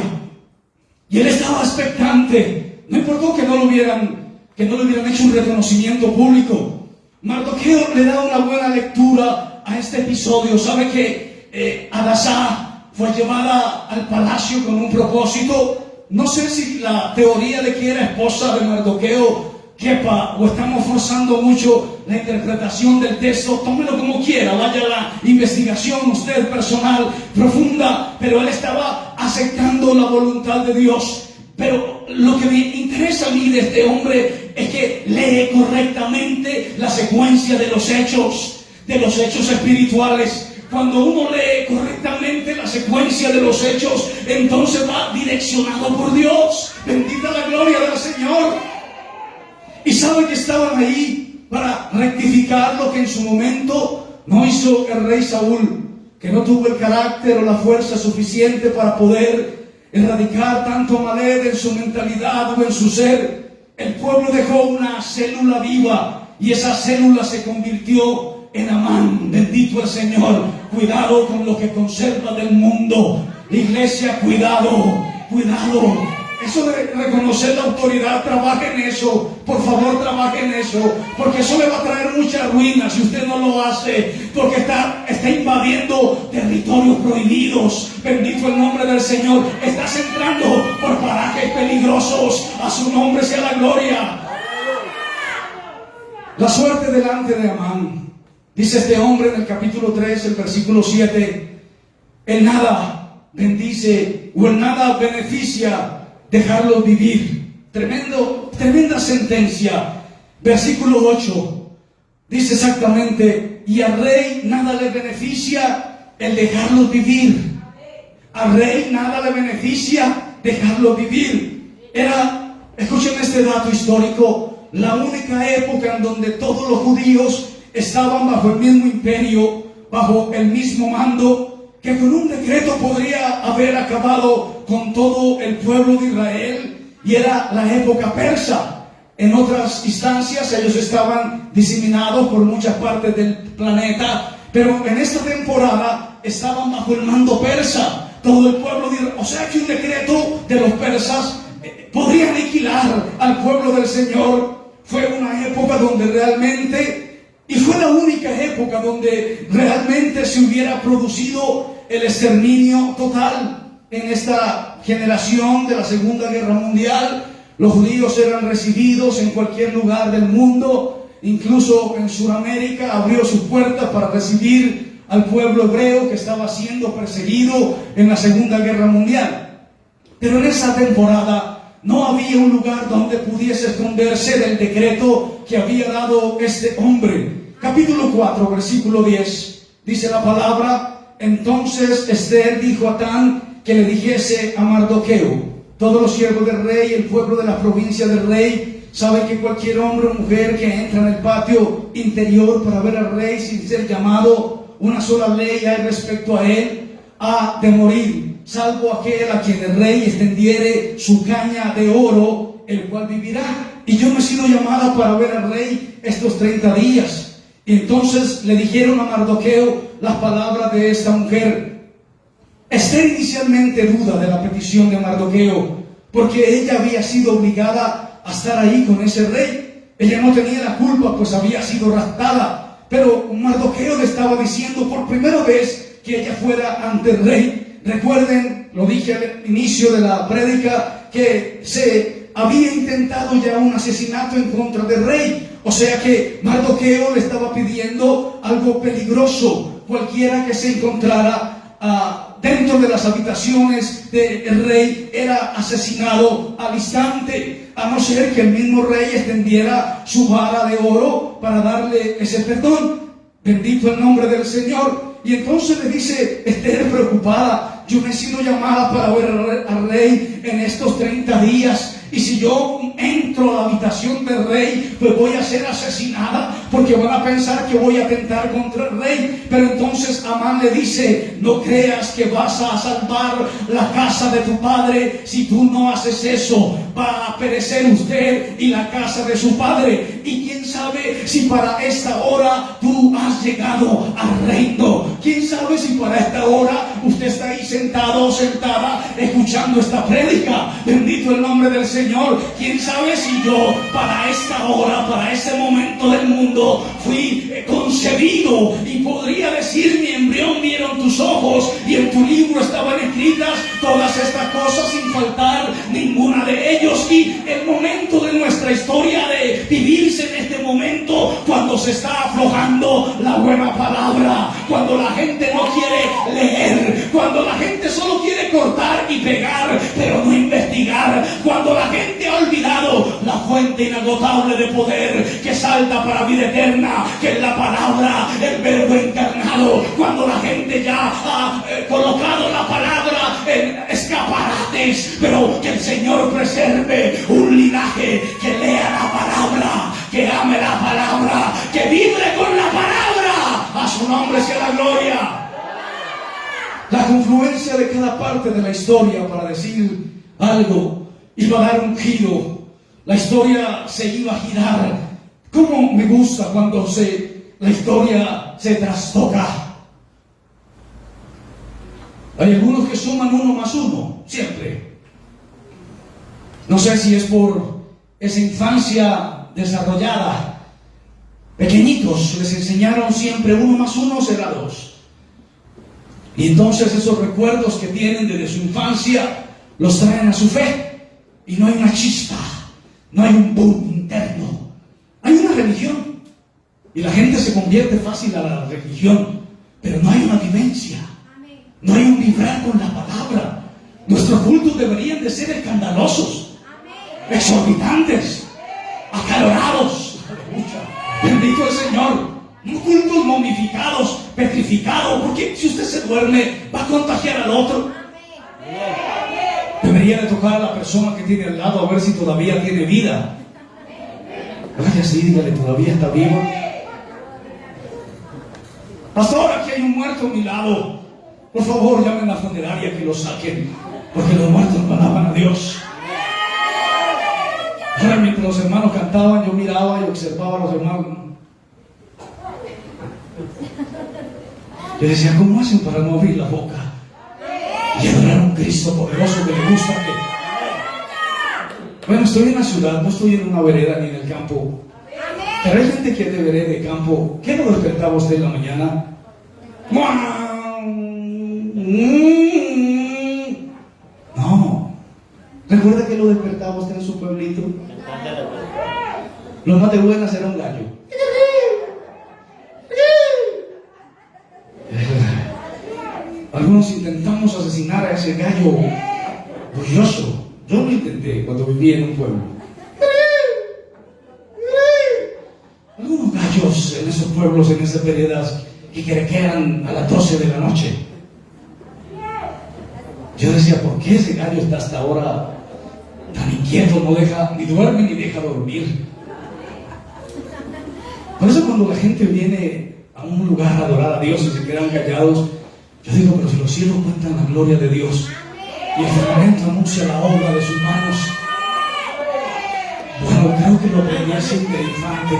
Y él estaba expectante. No importó que no le hubieran hecho un reconocimiento público. Mardoqueo le da una buena lectura a este episodio. Sabe que Hadasá fue llevada al palacio con un propósito. No sé si la teoría de que era esposa de Mardoqueo quepa o estamos forzando mucho la interpretación del texto. Tómelo como quiera, vaya a la investigación usted personal, profunda, pero él estaba aceptando la voluntad de Dios. Pero lo que me interesa a mí de este hombre es que lee correctamente la secuencia de los hechos espirituales. Cuando uno lee correctamente la secuencia de los hechos, entonces va direccionado por Dios. Bendita la gloria del Señor. Y sabe que estaban ahí para rectificar lo que en su momento no hizo el rey Saúl, que no tuvo el carácter o la fuerza suficiente para poder erradicar tanto Amalek en su mentalidad o en su ser. El pueblo dejó una célula viva y esa célula se convirtió en Amán. Bendito el Señor. Cuidado con lo que conserva del mundo. Iglesia, cuidado. Eso de reconocer la autoridad, trabaje en eso. Por favor, trabaje en eso. Porque eso le va a traer mucha ruina si usted no lo hace. Porque está invadiendo territorios prohibidos. Bendito el nombre del Señor. Estás entrando por parajes peligrosos. A su nombre sea la gloria. La suerte delante de Amán. Dice este hombre en el capítulo 3, el versículo 7. El nada bendice o el nada beneficia dejarlos vivir. Tremenda sentencia. Versículo 8 dice exactamente: y al rey nada le beneficia el dejarlos vivir. Al rey nada le beneficia dejarlos vivir. Escuchen este dato histórico, la única época en donde todos los judíos estaban bajo el mismo imperio, bajo el mismo mando, que con un decreto podría haber acabado con todo el pueblo de Israel, y era la época persa. En otras instancias ellos estaban diseminados por muchas partes del planeta, pero en esta temporada estaban bajo el mando persa, todo el pueblo de Israel. O sea que un decreto de los persas podría aniquilar al pueblo del Señor. Fue una época donde realmente, y fue la única época donde realmente se hubiera producido el exterminio total. En esta generación de la Segunda Guerra Mundial, los judíos eran recibidos en cualquier lugar del mundo, incluso en Sudamérica abrió sus puertas para recibir al pueblo hebreo que estaba siendo perseguido en la Segunda Guerra Mundial. Pero en esa temporada no había un lugar donde pudiese esconderse del decreto que había dado este hombre. Capítulo 4, versículo 10, dice la palabra: entonces Esther dijo a Atán que le dijese a Mardoqueo: todos los siervos del rey, el pueblo de la provincia del rey, saben que cualquier hombre o mujer que entra en el patio interior para ver al rey sin ser llamado, una sola ley hay respecto a él, ha de morir, salvo aquel a quien el rey extendiere su caña de oro, el cual vivirá. Y yo no he sido llamada para ver al rey estos 30 días. Y entonces le dijeron a Mardoqueo las palabras de esta mujer. Esther inicialmente duda de la petición de Mardoqueo, porque ella había sido obligada a estar ahí con ese rey. Ella no tenía la culpa, pues había sido raptada. Pero Mardoqueo le estaba diciendo por primera vez que ella fuera ante el rey. Recuerden, lo dije al inicio de la prédica, que se había intentado ya un asesinato en contra del rey. O sea que Mardoqueo le estaba pidiendo algo peligroso. Cualquiera que se encontrara dentro de las habitaciones del rey era asesinado al instante, a no ser que el mismo rey extendiera su vara de oro para darle ese perdón. Bendito el nombre del Señor. Y entonces le dice Esther preocupada: yo no he sido llamada para ver al rey en estos 30 días, y si yo entro entro a la habitación del rey, pues voy a ser asesinada, porque van a pensar que voy a atentar contra el rey. Pero entonces Amán le dice: no creas que vas a salvar la casa de tu padre. Si tú no haces eso, va a perecer usted y la casa de su padre. Y quién sabe si para esta hora tú has llegado al reino. Quién sabe si para esta hora usted está ahí sentado o sentada escuchando esta prédica. Bendito el nombre del Señor. Quién sabe si yo para esta hora, para este momento del mundo, fui concebido, y podría decir: mi embrión vieron tus ojos, y en tu libro estaban escritas todas estas cosas, sin faltar ninguna de ellos. Y el momento de nuestra historia de vivirse en este momento, cuando se está aflojando la buena palabra, cuando la gente no quiere leer, cuando la gente solo quiere cortar y pegar, pero no investigar, cuando la gente ha olvidado la fuente inagotable de poder que salta para vida eterna, que es la palabra, el verbo encarnado, cuando la gente ya ha colocado la palabra en escaparates. Pero que el Señor preserve un linaje que lea la palabra, que ame la palabra, que vibre con la palabra. A su nombre sea la gloria. La confluencia de cada parte de la historia para decir algo iba a dar un giro. La historia se iba a girar. ¿Cómo me gusta cuando la historia se trastoca? Hay algunos que suman 1 más 1, siempre. No sé si es por esa infancia desarrollada. Pequeñitos les enseñaron siempre 1 más 1 será 2. Y entonces esos recuerdos que tienen desde su infancia los traen a su fe. Y no hay una chispa, no hay un boom interno. Hay una religión. Y la gente se convierte fácil a la religión. Pero no hay una vivencia. No hay un vibrar con la palabra. Nuestros cultos deberían de ser escandalosos, exorbitantes, acalorados. Bendito el Señor. No cultos momificados, petrificados, porque si usted se duerme va a contagiar al otro. Debería de tocar a la persona que tiene al lado a ver si todavía tiene vida. Vaya así, dígale: todavía está vivo. Pastor, aquí hay un muerto a mi lado. Por favor, llamen a la funeraria que lo saquen, porque los muertos no alaban a Dios. Ahora, mientras los hermanos cantaban, yo miraba y observaba a los hermanos. Yo decía: ¿cómo hacen para no abrir la boca y adorar a un Cristo poderoso que le gusta que... Bueno, estoy en la ciudad, no estoy en una vereda ni en el campo. Pero hay gente que es de vereda y campo. ¿Qué lo despertaba usted en la mañana? No. ¿Recuerda que lo despertaba usted en su pueblito? Lo más de buenas era un gallo. Algunos intentamos asesinar a ese gallo bulloso. Yo lo intenté cuando vivía en un pueblo. Algunos gallos en esos pueblos, en esas veredas, que quedan a las 12 de la noche. Yo decía: ¿por qué ese gallo está hasta ahora tan inquieto? No deja, ni duerme ni deja dormir. Por eso cuando la gente viene a un lugar a adorar a Dios y se quedan callados, yo digo: pero si los cielos cuentan la gloria de Dios y el firmamento anuncia la obra de sus manos. Bueno, creo que lo aprendí así de infante.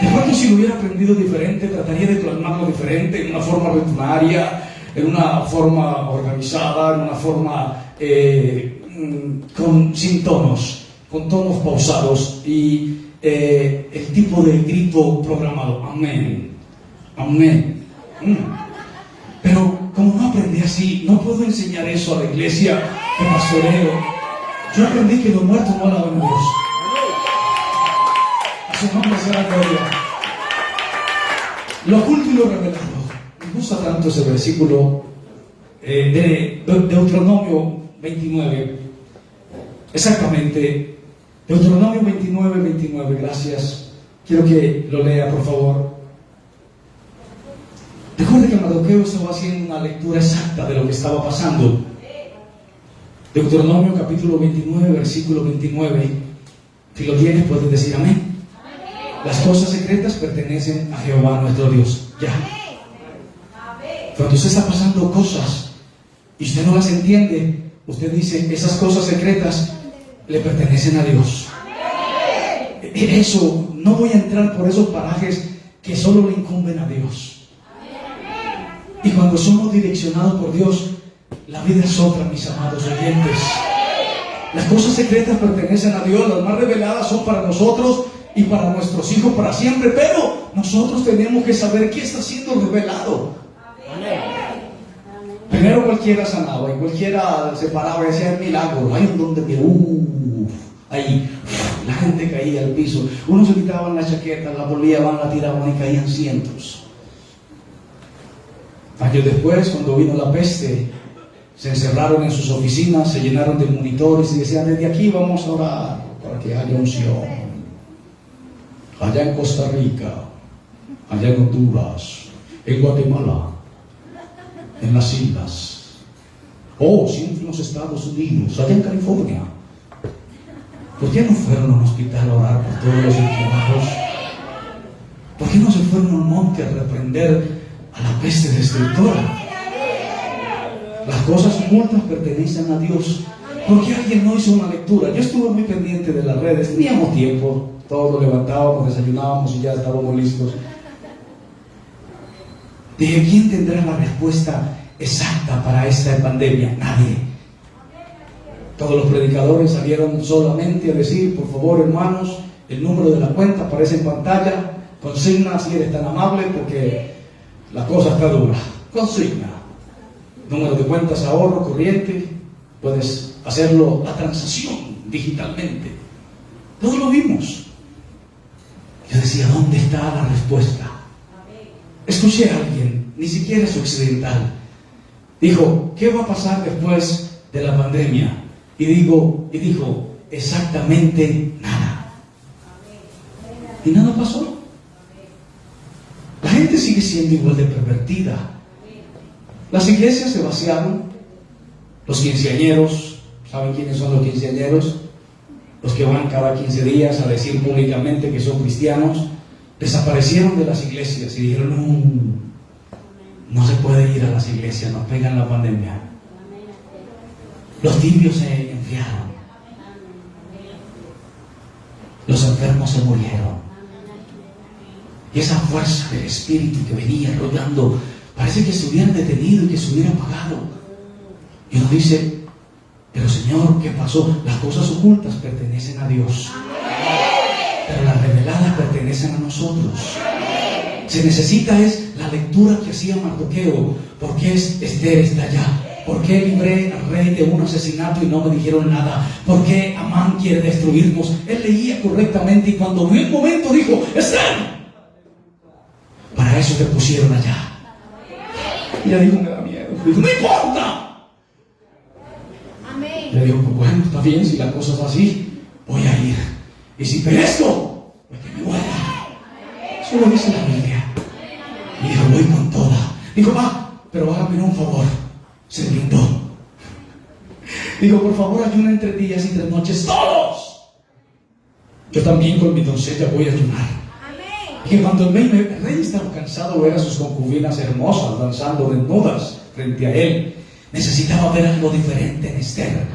De pronto, si lo hubiera aprendido diferente, trataría de plasmarlo diferente, en una forma rutinaria, en una forma organizada, en una forma sin tonos, con tonos pausados y el tipo de grito programado. Amén, amén. Pero como no aprendí así, no puedo enseñar eso a la iglesia que pastoreo. Yo aprendí que los muertos no alaban a Dios. A su nombre sea la gloria. Lo oculto y lo revelado. Me gusta tanto ese versículo de Deuteronomio 29. Exactamente. Deuteronomio 29. Gracias. Quiero que lo lea, por favor. Recuerde que Mardoqueo estaba haciendo una lectura exacta de lo que estaba pasando. Deuteronomio capítulo 29, versículo 29. Si lo tienes, puedes decir amén. Las cosas secretas pertenecen a Jehová nuestro Dios. Ya. Cuando usted está pasando cosas y usted no las entiende, usted dice, esas cosas secretas le pertenecen a Dios. Eso, no voy a entrar por esos parajes que solo le incumben a Dios. Y cuando somos direccionados por Dios, la vida es otra, mis amados oyentes. Las cosas secretas pertenecen a Dios, las más reveladas son para nosotros y para nuestros hijos para siempre, pero nosotros tenemos que saber qué está siendo revelado. Primero cualquiera sanaba y cualquiera se paraba y decía, milagro, hay un don de Dios. Ahí la gente caía al piso, unos se quitaban la chaqueta, la volvían, la tiraban y caían cientos. Años después, cuando vino la peste, se encerraron en sus oficinas, se llenaron de monitores y decían, desde aquí vamos a orar para que haya unción. Allá en Costa Rica, allá en Honduras, en Guatemala, en las islas, siempre en los Estados Unidos, allá en California. ¿Por qué no fueron a un hospital a orar por todos los enfermos? ¿Por qué no se fueron al monte a reprender a la peste destructora? Las cosas ocultas pertenecen a Dios. ¿Por qué alguien no hizo una lectura? Yo estuve muy pendiente de las redes, teníamos tiempo, todos nos levantábamos, desayunábamos y ya estábamos listos. Dije, ¿quién tendrá la respuesta exacta para esta pandemia? Nadie. Todos los predicadores salieron solamente a decir, por favor, hermanos, el número de la cuenta aparece en pantalla, consigna si eres tan amable porque la cosa está dura. Consigna. Número de cuentas, ahorro, corriente, puedes hacerlo, la transacción digitalmente. Todos lo vimos. Yo decía, ¿dónde está la respuesta? Escuché a alguien, ni siquiera es occidental, dijo, ¿qué va a pasar después de la pandemia? Y dijo, exactamente nada. Y nada pasó. La gente sigue siendo igual de pervertida. Las iglesias se vaciaron. Los quinceañeros, ¿saben quiénes son los quinceañeros? Los que van cada 15 días a decir públicamente que son cristianos, desaparecieron de las iglesias y dijeron, no se puede ir a las iglesias, nos pegan la pandemia. Los tibios se enfriaron. Los enfermos se murieron. Y esa fuerza del Espíritu que venía rodeando, parece que se hubieran detenido y que se hubiera apagado. Y uno dice, pero Señor, ¿qué pasó? Las cosas ocultas pertenecen a Dios, pero las reveladas pertenecen a nosotros. Se necesita es la lectura que hacía Mardoqueo. ¿Por qué Esther está allá? ¿Por qué libré al rey de un asesinato y no me dijeron nada? ¿Por qué Amán quiere destruirnos? Él leía correctamente y cuando vio el momento dijo, ¡Esther! Para eso te pusieron allá. Y ella dijo, me da miedo. Dijo, ¡no importa! Le dijo, pues bueno, está bien, si la cosa es así, voy a ir. Y si perezco, pues que me muera. Eso lo dice la Biblia. Y dijo, voy con toda. Dijo, va, pero hágame un favor. Se brindó. Dijo, por favor, ayunen 3 días y 3 noches, todos. Yo también con mi doncella voy a ayunar. Y que cuando el rey estaba cansado de ver a sus concubinas hermosas danzando desnudas frente a él, necesitaba ver algo diferente en Esther.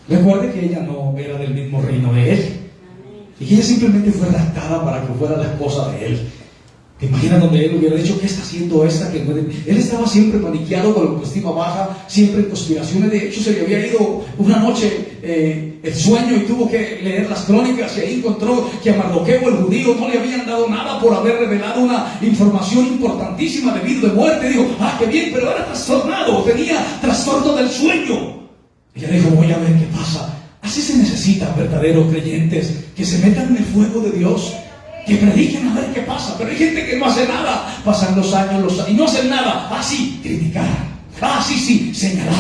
Recuerde que ella no era del mismo reino de él y que ella simplemente fue raptada para que fuera la esposa de él. ¿Te imaginas donde él hubiera dicho, qué está haciendo esta? Que él estaba siempre paniqueado, con la autoestima baja, siempre en conspiraciones. De hecho, se le había ido una noche el sueño y tuvo que leer las crónicas y ahí encontró que a Mardoqueo, el judío, no le habían dado nada por haber revelado una información importantísima debido de muerte. Dijo, qué bien, pero era trastornado, tenía trastorno del sueño. Ella dijo, voy a ver qué pasa. Así se necesitan verdaderos creyentes que se metan en el fuego de Dios, que prediquen a ver qué pasa. Pero hay gente que no hace nada. Pasan los años y no hacen nada. Sí, criticar. Sí, señalar.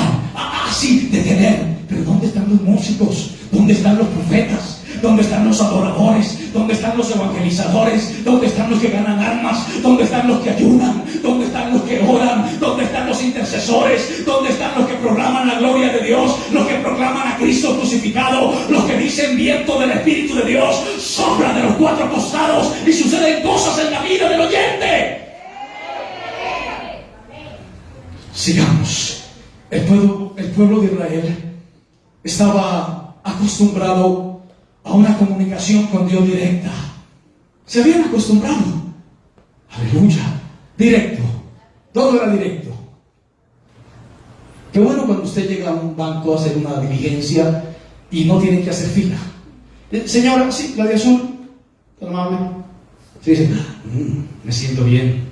Sí, detener. Pero ¿dónde están los músicos? ¿Dónde están los profetas? ¿Dónde están los adoradores? ¿Dónde están los evangelizadores? ¿Dónde están los que ganan armas? ¿Dónde están los que ayunan? ¿Dónde están los que oran? ¿Dónde están los los intercesores? ¿Dónde están los que proclaman la gloria de Dios? Los que proclaman a Cristo crucificado, los que dicen viento del Espíritu de Dios, sopla de los cuatro costados y suceden cosas en la vida del oyente. Sigamos. El pueblo de Israel estaba acostumbrado a una comunicación con Dios directa. Se habían acostumbrado. Aleluya. Directo. Todo era directo. Qué bueno cuando usted llega a un banco a hacer una diligencia y no tiene que hacer fila. Señora, sí, la de azul, tan amable. Se dice, me siento bien.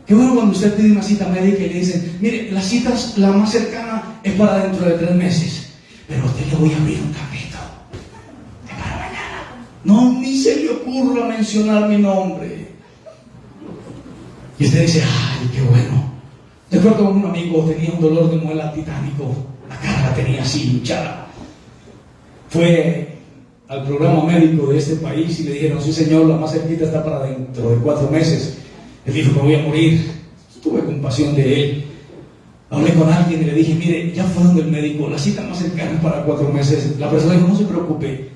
Qué bueno cuando usted pide una cita médica y le dicen, mire, la cita la más cercana es para dentro de 3 meses, pero a usted le voy a abrir un campito de para mañana. No, ni se le ocurra mencionar mi nombre. Y usted dice, ay, qué bueno. Recuerdo que un amigo tenía un dolor de muela titánico, la cara la tenía así hinchada. Fue al programa médico de este país y le dijeron, sí señor, la más cerquita está para dentro de 4 meses. Él dijo, me voy a morir. Tuve compasión de él. Hablé con alguien y le dije, mire, ya fue donde el médico, la cita más cercana es para 4 meses. La persona dijo, no se preocupe.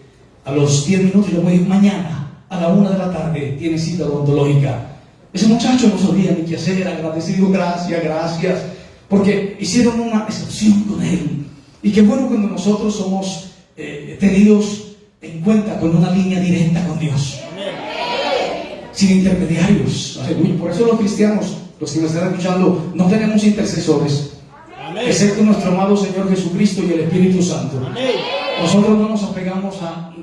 A los 10 minutos le voy a decir, mañana a la 1 de la tarde tiene cita odontológica. Ese muchacho no sabía ni qué hacer, agradecido, gracias, porque hicieron una excepción con él. Y qué bueno cuando nosotros somos tenidos en cuenta con una línea directa con Dios. Sin intermediarios. Aleluya. Por eso los cristianos, los que me están escuchando, no tenemos intercesores. Amén. Excepto nuestro amado Señor Jesucristo y el Espíritu Santo. Amén. Nosotros no nos apegamos a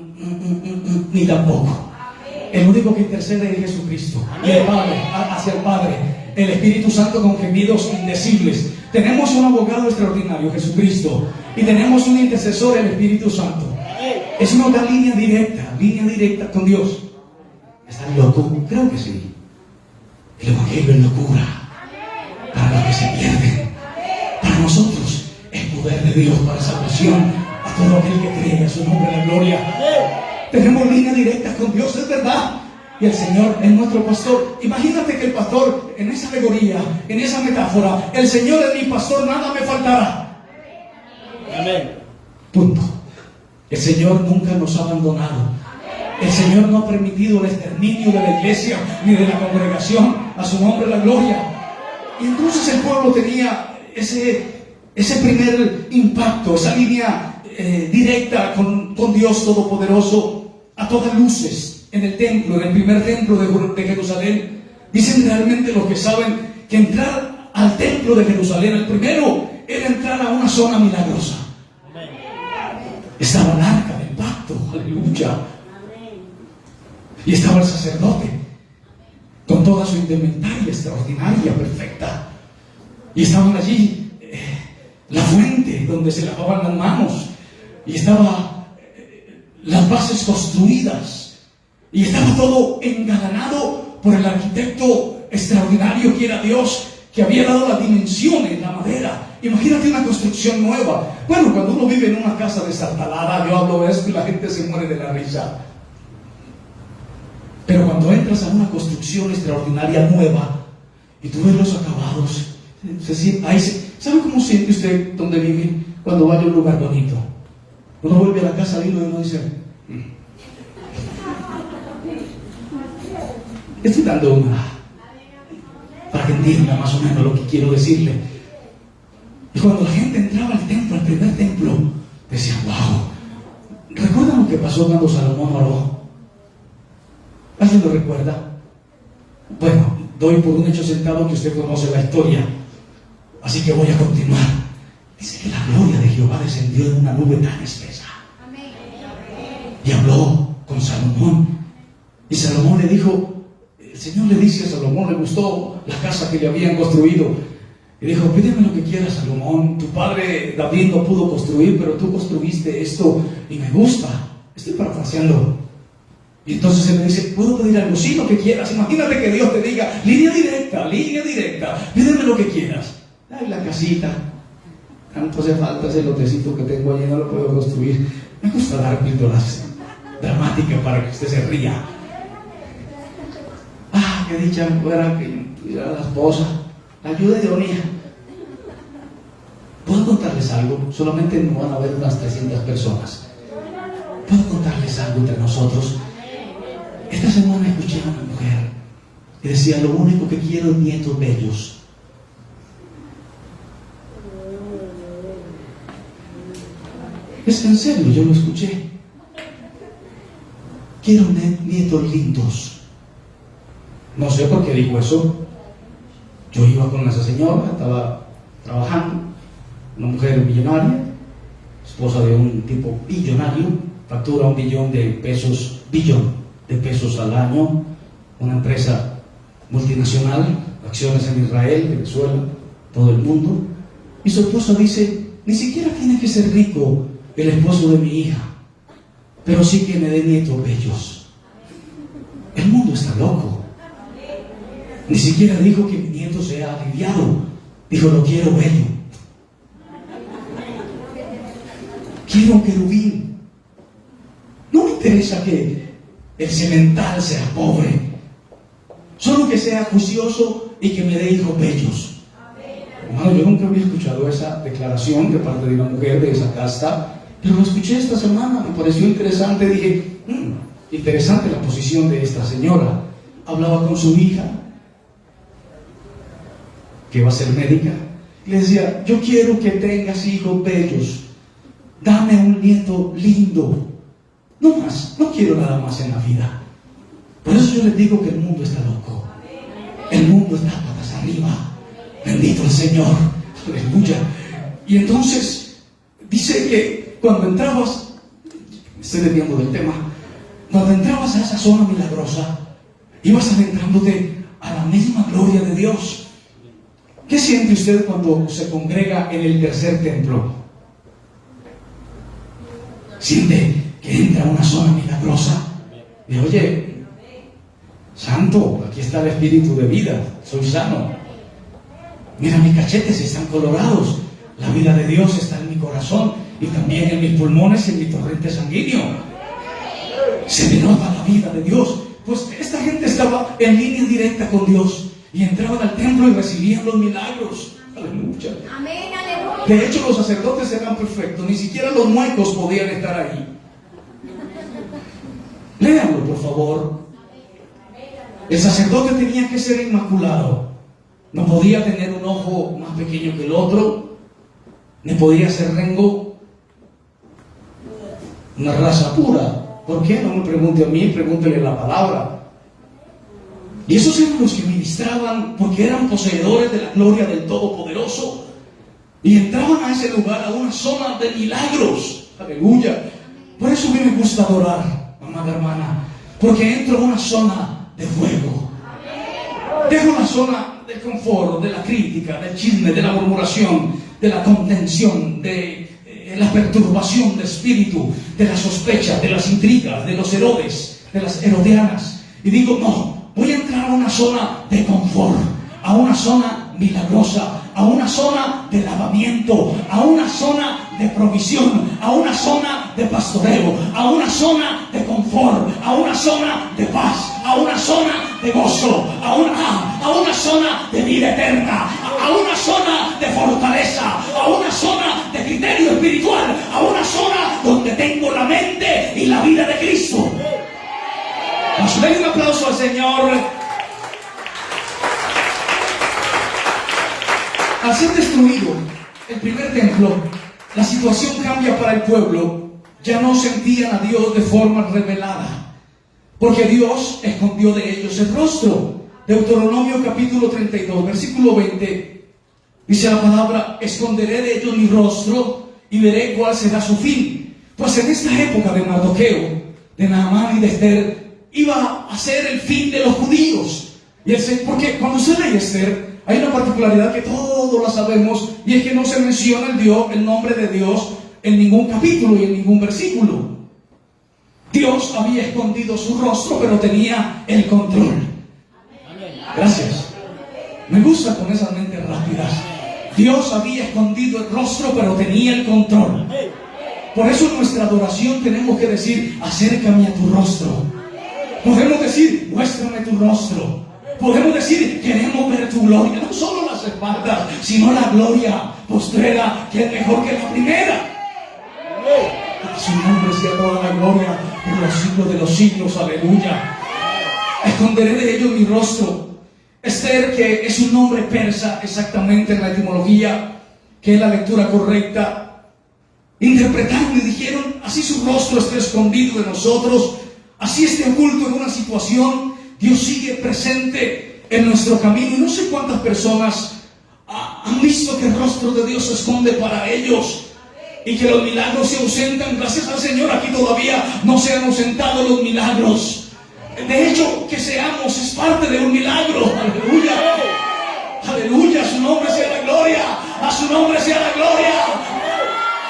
ni tampoco. El único que intercede es Jesucristo. Y el Padre, hacia el Padre. El Espíritu Santo con gemidos indecibles. Tenemos un abogado extraordinario, Jesucristo. Y tenemos un intercesor, el Espíritu Santo. Es una línea directa con Dios. ¿Están locos? Creo que sí. El Evangelio es locura para los que se pierden. Para nosotros es poder de Dios para salvación a todo aquel que cree, a su nombre la gloria. Tenemos línea directa con Dios, es verdad. Y el Señor es nuestro pastor. Imagínate que el pastor, en esa alegoría, en esa metáfora, el Señor es mi pastor, nada me faltará. Amén. Punto. El Señor nunca nos ha abandonado. El Señor no ha permitido el exterminio de la iglesia ni de la congregación, a su nombre la gloria. Y entonces el pueblo tenía ese primer impacto, esa línea directa con Dios Todopoderoso a todas luces en el templo, en el primer templo de Jerusalén. Dicen realmente los que saben que entrar al templo de Jerusalén, el primero, era entrar a una zona milagrosa. Estaba el arca del pacto, aleluya. Y estaba el sacerdote con toda su indumentaria extraordinaria, perfecta. Y estaban allí la fuente donde se lavaban las manos. Y estaban las bases construidas. Y estaba todo engalanado por el arquitecto extraordinario que era Dios, que había dado las dimensiones, la madera. Imagínate una construcción nueva. Bueno, cuando uno vive en una casa destartalada, yo hablo de esto y la gente se muere de la risa. Pero cuando entras a una construcción extraordinaria nueva y tú ves los acabados, ¿sabe cómo siente usted donde vive cuando vaya a un lugar bonito? Uno vuelve a la casa y uno dice, estoy dando una para que entienda más o menos lo que quiero decirle. Y cuando la gente entraba al templo, al primer templo, decía, wow. ¿Recuerdan lo que pasó cuando Salomón oró? ¿Alguien lo recuerda? Bueno, doy por un hecho sentado que usted conoce la historia, así que voy a continuar. Dice que la gloria de Jehová descendió en una nube tan espesa. Y habló con Salomón. Y Salomón le dijo, el Señor le dice a Salomón, le gustó la casa que le habían construido. Y dijo, pídeme lo que quieras, Salomón. Tu padre David no pudo construir, pero tú construiste esto y me gusta. Estoy parafraseando. Y entonces él le dice, ¿puedo pedir algo? Sí, lo que quieras. Imagínate que Dios te diga, línea directa, pídeme lo que quieras. Ay, la casita, tanto hace falta ese lotecito que tengo allí, no lo puedo construir. Me gusta dar píldoras dramáticas para que usted se ría. Ah, qué dicha fuera que tuviera la esposa, la ayuda idónea. contarles algo? Solamente nos van a ver unas 300 personas. ¿Puedo contarles algo entre nosotros? Esta semana escuché a una mujer que decía: lo único que quiero es nietos bellos. Es en serio, yo lo escuché. Quiero nietos lindos. No sé por qué dijo eso. Yo iba con esa señora, estaba trabajando, una mujer millonaria, esposa de un tipo billonario, factura $1 billón de pesos al año, una empresa multinacional, acciones en Israel, Venezuela, todo el mundo. Y su esposa dice: ni siquiera tiene que ser rico el esposo de mi hija, pero sí que me dé nietos bellos. El mundo está loco. Ni siquiera dijo que mi nieto sea aliviado, dijo: lo quiero bello. Quiero un querubín. No me interesa que el semental sea pobre, solo que sea juicioso y que me dé hijos bellos. Hermano, yo nunca había escuchado esa declaración de parte de una mujer de esa casta, pero lo escuché esta semana, me pareció interesante. Dije: interesante la posición de esta señora. Hablaba con su hija, que va a ser médica, y le decía: yo quiero que tengas hijos bellos, dame un nieto lindo, no más, no quiero nada más en la vida. Por eso yo les digo que el mundo está loco, el mundo está patas arriba, bendito el Señor, aleluya. Y entonces dice que cuando entrabas, me estoy desviando del tema, cuando entrabas a esa zona milagrosa, ibas adentrándote a la misma gloria de Dios. ¿Qué siente usted cuando se congrega en el tercer templo? ¿Siente que entra a una zona milagrosa? Y oye, santo, aquí está el espíritu de vida, soy sano. Mira, mis cachetes están colorados, la vida de Dios está en mi corazón y también en mis pulmones y en mi torrente sanguíneo. Se me nota la vida de Dios. Pues esta gente estaba en línea directa con Dios y entraban al templo y recibían los milagros. Aleluya. Amén, aleluya. De hecho, los sacerdotes eran perfectos, ni siquiera los muecos podían estar ahí. Léanlo, por favor. El sacerdote tenía que ser inmaculado. No podía tener un ojo más pequeño que el otro, ni podía ser rengo. Una raza pura. ¿Por qué? No me pregunte a mí, pregúntele la palabra. Y esos eran los que ministraban, porque eran poseedores de la gloria del Todopoderoso. Y entraban a ese lugar, a una zona de milagros. Aleluya. Por eso a mí me gusta adorar, amada hermana, porque entro a una zona de fuego. Dejo la zona del confort, de la crítica, del chisme, de la murmuración, de la contención, de la perturbación de espíritu, de la sospecha, de las intrigas, de los Herodes, de las herodianas. Y digo: no, voy a entrar a una zona de confort, a una zona milagrosa, a una zona de lavamiento, a una zona de provisión, a una zona de pastoreo, a una zona de confort, a una zona de paz, a una zona de gozo, a una zona de vida eterna, a una zona de fortaleza, a una zona de criterio espiritual, a una zona donde tengo la mente y la vida de Cristo. Nos den un aplauso al Señor. Al ser destruido el primer templo, la situación cambia para el pueblo. Ya no sentían a Dios de forma revelada, porque Dios escondió de ellos el rostro. Deuteronomio capítulo 32, versículo 20, dice la palabra: esconderé de ellos mi rostro y veré cuál será su fin. Pues en esta época de Mardoqueo, de Naamán y de Esther, iba a ser el fin de los judíos. Porque cuando se lee Esther, hay una particularidad que todos la sabemos, y es que no se menciona el nombre de Dios en ningún capítulo y en ningún versículo. Dios había escondido su rostro, pero tenía el control. Gracias. Me gusta con esas mentes rápidas. Dios había escondido el rostro, pero tenía el control. Por eso en nuestra adoración tenemos que decir: acércame a tu rostro. Podemos decir: muéstrame tu rostro. Podemos decir: queremos ver tu gloria. No solo las las espaldas, sino la gloria postrera, que es mejor que la primera. A su nombre sea toda la gloria por los siglos de los siglos. Aleluya. Esconderé de ellos mi rostro. Esther, que es un nombre persa exactamente en la etimología, que es la lectura correcta, interpretaron y dijeron: así su rostro esté escondido de nosotros, así esté oculto en una situación, Dios sigue presente en nuestro camino. Y no sé cuántas personas han visto que el rostro de Dios se esconde para ellos y que los milagros se ausentan. Gracias al Señor, aquí todavía no se han ausentado los milagros. De hecho, que seamos es parte de un milagro. Aleluya. Aleluya, a su nombre sea la gloria. A su nombre sea la gloria.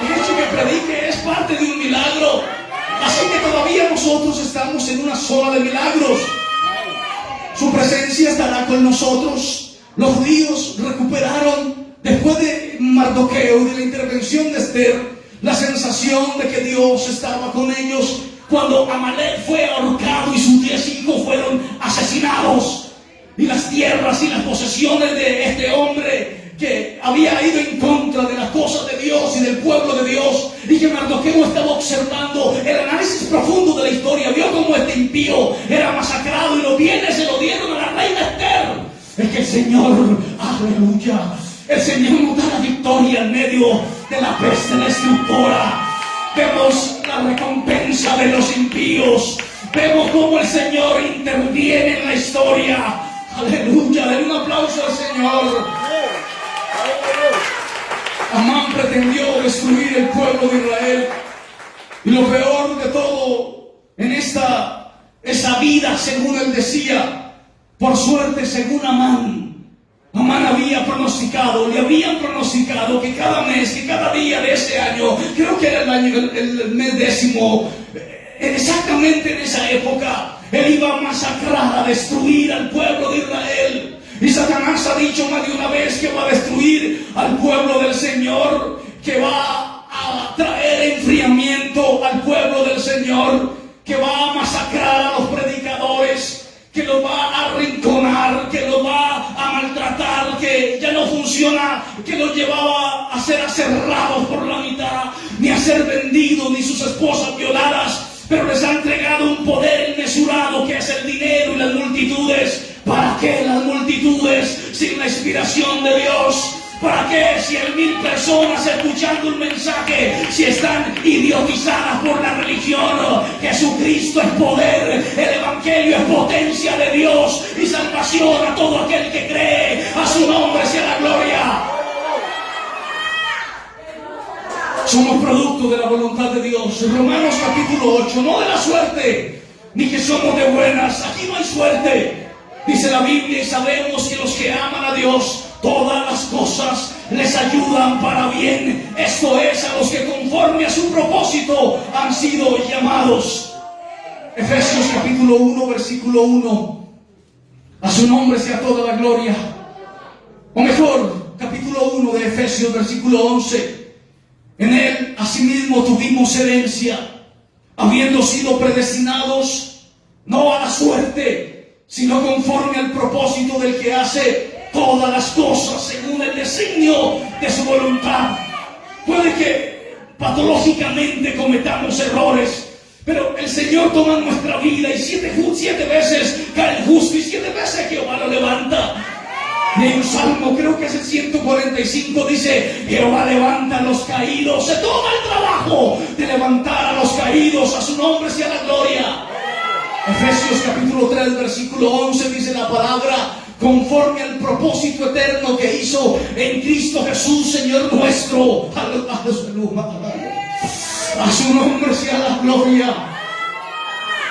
De hecho, que predique es parte de un milagro. Así que todavía nosotros estamos en una zona de milagros. Su presencia estará con nosotros. Los judíos recuperaron, después de Mardoqueo y de la intervención de Esther, la sensación de que Dios estaba con ellos cuando Amalek fue ahorcado y sus 10 hijos fueron asesinados. Y las tierras y las posesiones de este hombre que había ido en contra de las cosas de Dios y del pueblo de Dios, y que Mardoqueo estaba observando el análisis profundo de la historia, vio cómo este impío era masacrado y los bienes se lo dieron a la reina Esther. Es que el Señor, aleluya, el Señor nos da la victoria en medio de la peste destructora. Vemos la recompensa de los impíos. Vemos cómo el Señor interviene en la historia. Aleluya, denle un aplauso al Señor. Amán pretendió destruir el pueblo de Israel. Y lo peor de todo, en esa vida, según él decía, por suerte, según Amán había pronosticado, le habían pronosticado que cada mes, que cada día de ese año, creo que era el mes 10, exactamente en esa época, él iba a masacrar, a destruir al pueblo de Israel. Y Satanás ha dicho más de una vez que va a destruir al pueblo del Señor, que va a traer enfriamiento al pueblo del Señor, que va a masacrar a los predicadores, que los va a arrinconar, que los va a maltratar, que ya no funciona, que los llevaba a ser aserrados por la mitad, ni a ser vendidos, ni sus esposas violadas, pero les ha entregado un poder inmesurado que es el dinero y las multitudes. ¿Para qué las multitudes sin la inspiración de Dios? ¿Para qué 100,000 personas escuchando un mensaje si están idiotizadas por la religión? Jesucristo es poder, el Evangelio es potencia de Dios y salvación a todo aquel que cree. A su nombre sea la gloria. Somos producto de la voluntad de Dios. Romanos capítulo 8, no de la suerte, ni que somos de buenas. Aquí no hay suerte. Dice la Biblia, y sabemos que los que aman a Dios, todas las cosas les ayudan para bien. Esto es, a los que conforme a su propósito han sido llamados. Efesios capítulo 1, versículo 1. A su nombre sea toda la gloria. O mejor, capítulo 1 de Efesios, versículo 11. En él, asimismo, tuvimos herencia, habiendo sido predestinados, no a la suerte, sino conforme al propósito del que hace todas las cosas según el designio de su voluntad. Puede que patológicamente cometamos errores, pero el Señor toma nuestra vida y 7 veces cae el justo y 7 veces Jehová lo levanta. Y hay un salmo, creo que es el 145, dice: Jehová levanta a los caídos. Se toma el trabajo de levantar a los caídos. A su nombre sea la gloria. Efesios capítulo 3, versículo 11 dice la palabra: conforme al propósito eterno que hizo en Cristo Jesús, Señor nuestro. Aleluya. A su nombre sea la gloria.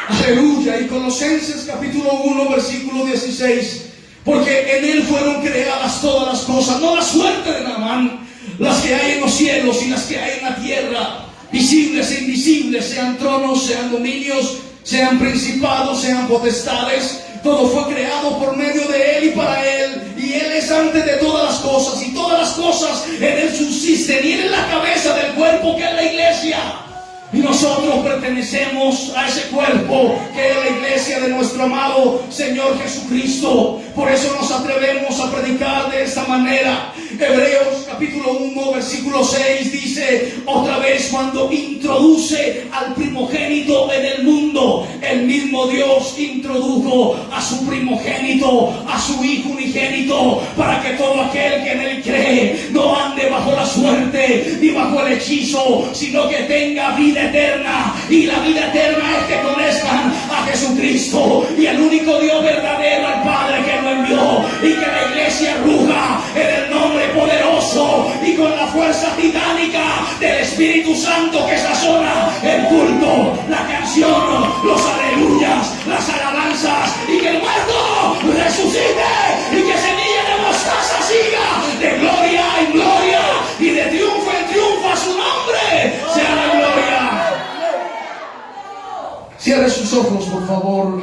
Aleluya. Y Colosenses capítulo 1, versículo 16: porque en él fueron creadas todas las cosas, no la suerte de Naamán, las que hay en los cielos y las que hay en la tierra, visibles e invisibles, sean tronos, sean dominios, sean principados, sean potestades. Todo fue creado por medio de él y para él, y él es antes de todas las cosas, y todas las cosas en él subsisten, y él es la cabeza del cuerpo que es la iglesia. Y nosotros pertenecemos a ese cuerpo que es la iglesia de nuestro amado Señor Jesucristo. Por eso nos atrevemos a predicar de esta manera. Hebreos capítulo 1 versículo 6 dice otra vez, cuando introduce al primogénito en el mundo, el mismo Dios introdujo a su primogénito, a su Hijo unigénito, para que todo aquel que en él cree no ande bajo la suerte ni bajo el hechizo, sino que tenga vida eterna. Y la vida eterna es que conozcan a Jesucristo y el único Dios verdadero, al Padre que lo envió, y que la iglesia ruja en el nombre poderoso y con la fuerza titánica del Espíritu Santo que sazona el culto, la canción, los aleluyas, las alabanzas, y que el muerto resucite y que semilla de mostaza siga de gloria en gloria y de triunfo en triunfo. A su nombre sea la gloria. Cierre sus ojos, por favor.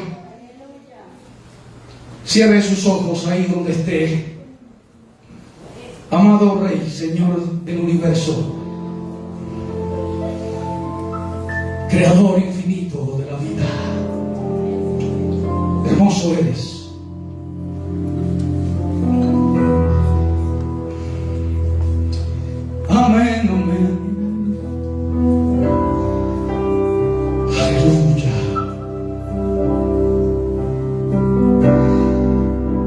Cierre sus ojos ahí donde esté. Amado Rey, Señor del universo, Creador infinito de la vida, hermoso eres. Amén, amén. Aleluya.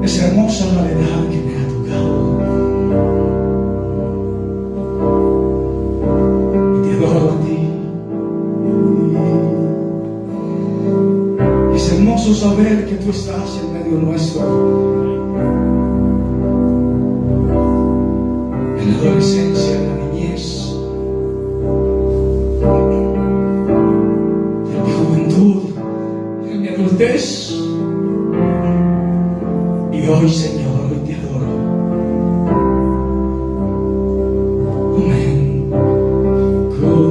Es hermosa la verdad que me ha tocado. Saber que tú estás en medio nuestro. En la adolescencia, en la niñez, en mi juventud, en mi adultez, y hoy, Señor, hoy te adoro. Amén. ¿Cómo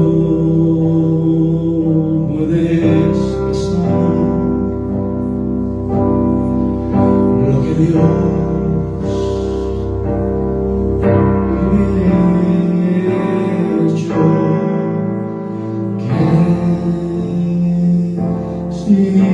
puedes estar? Dios hecho que sí.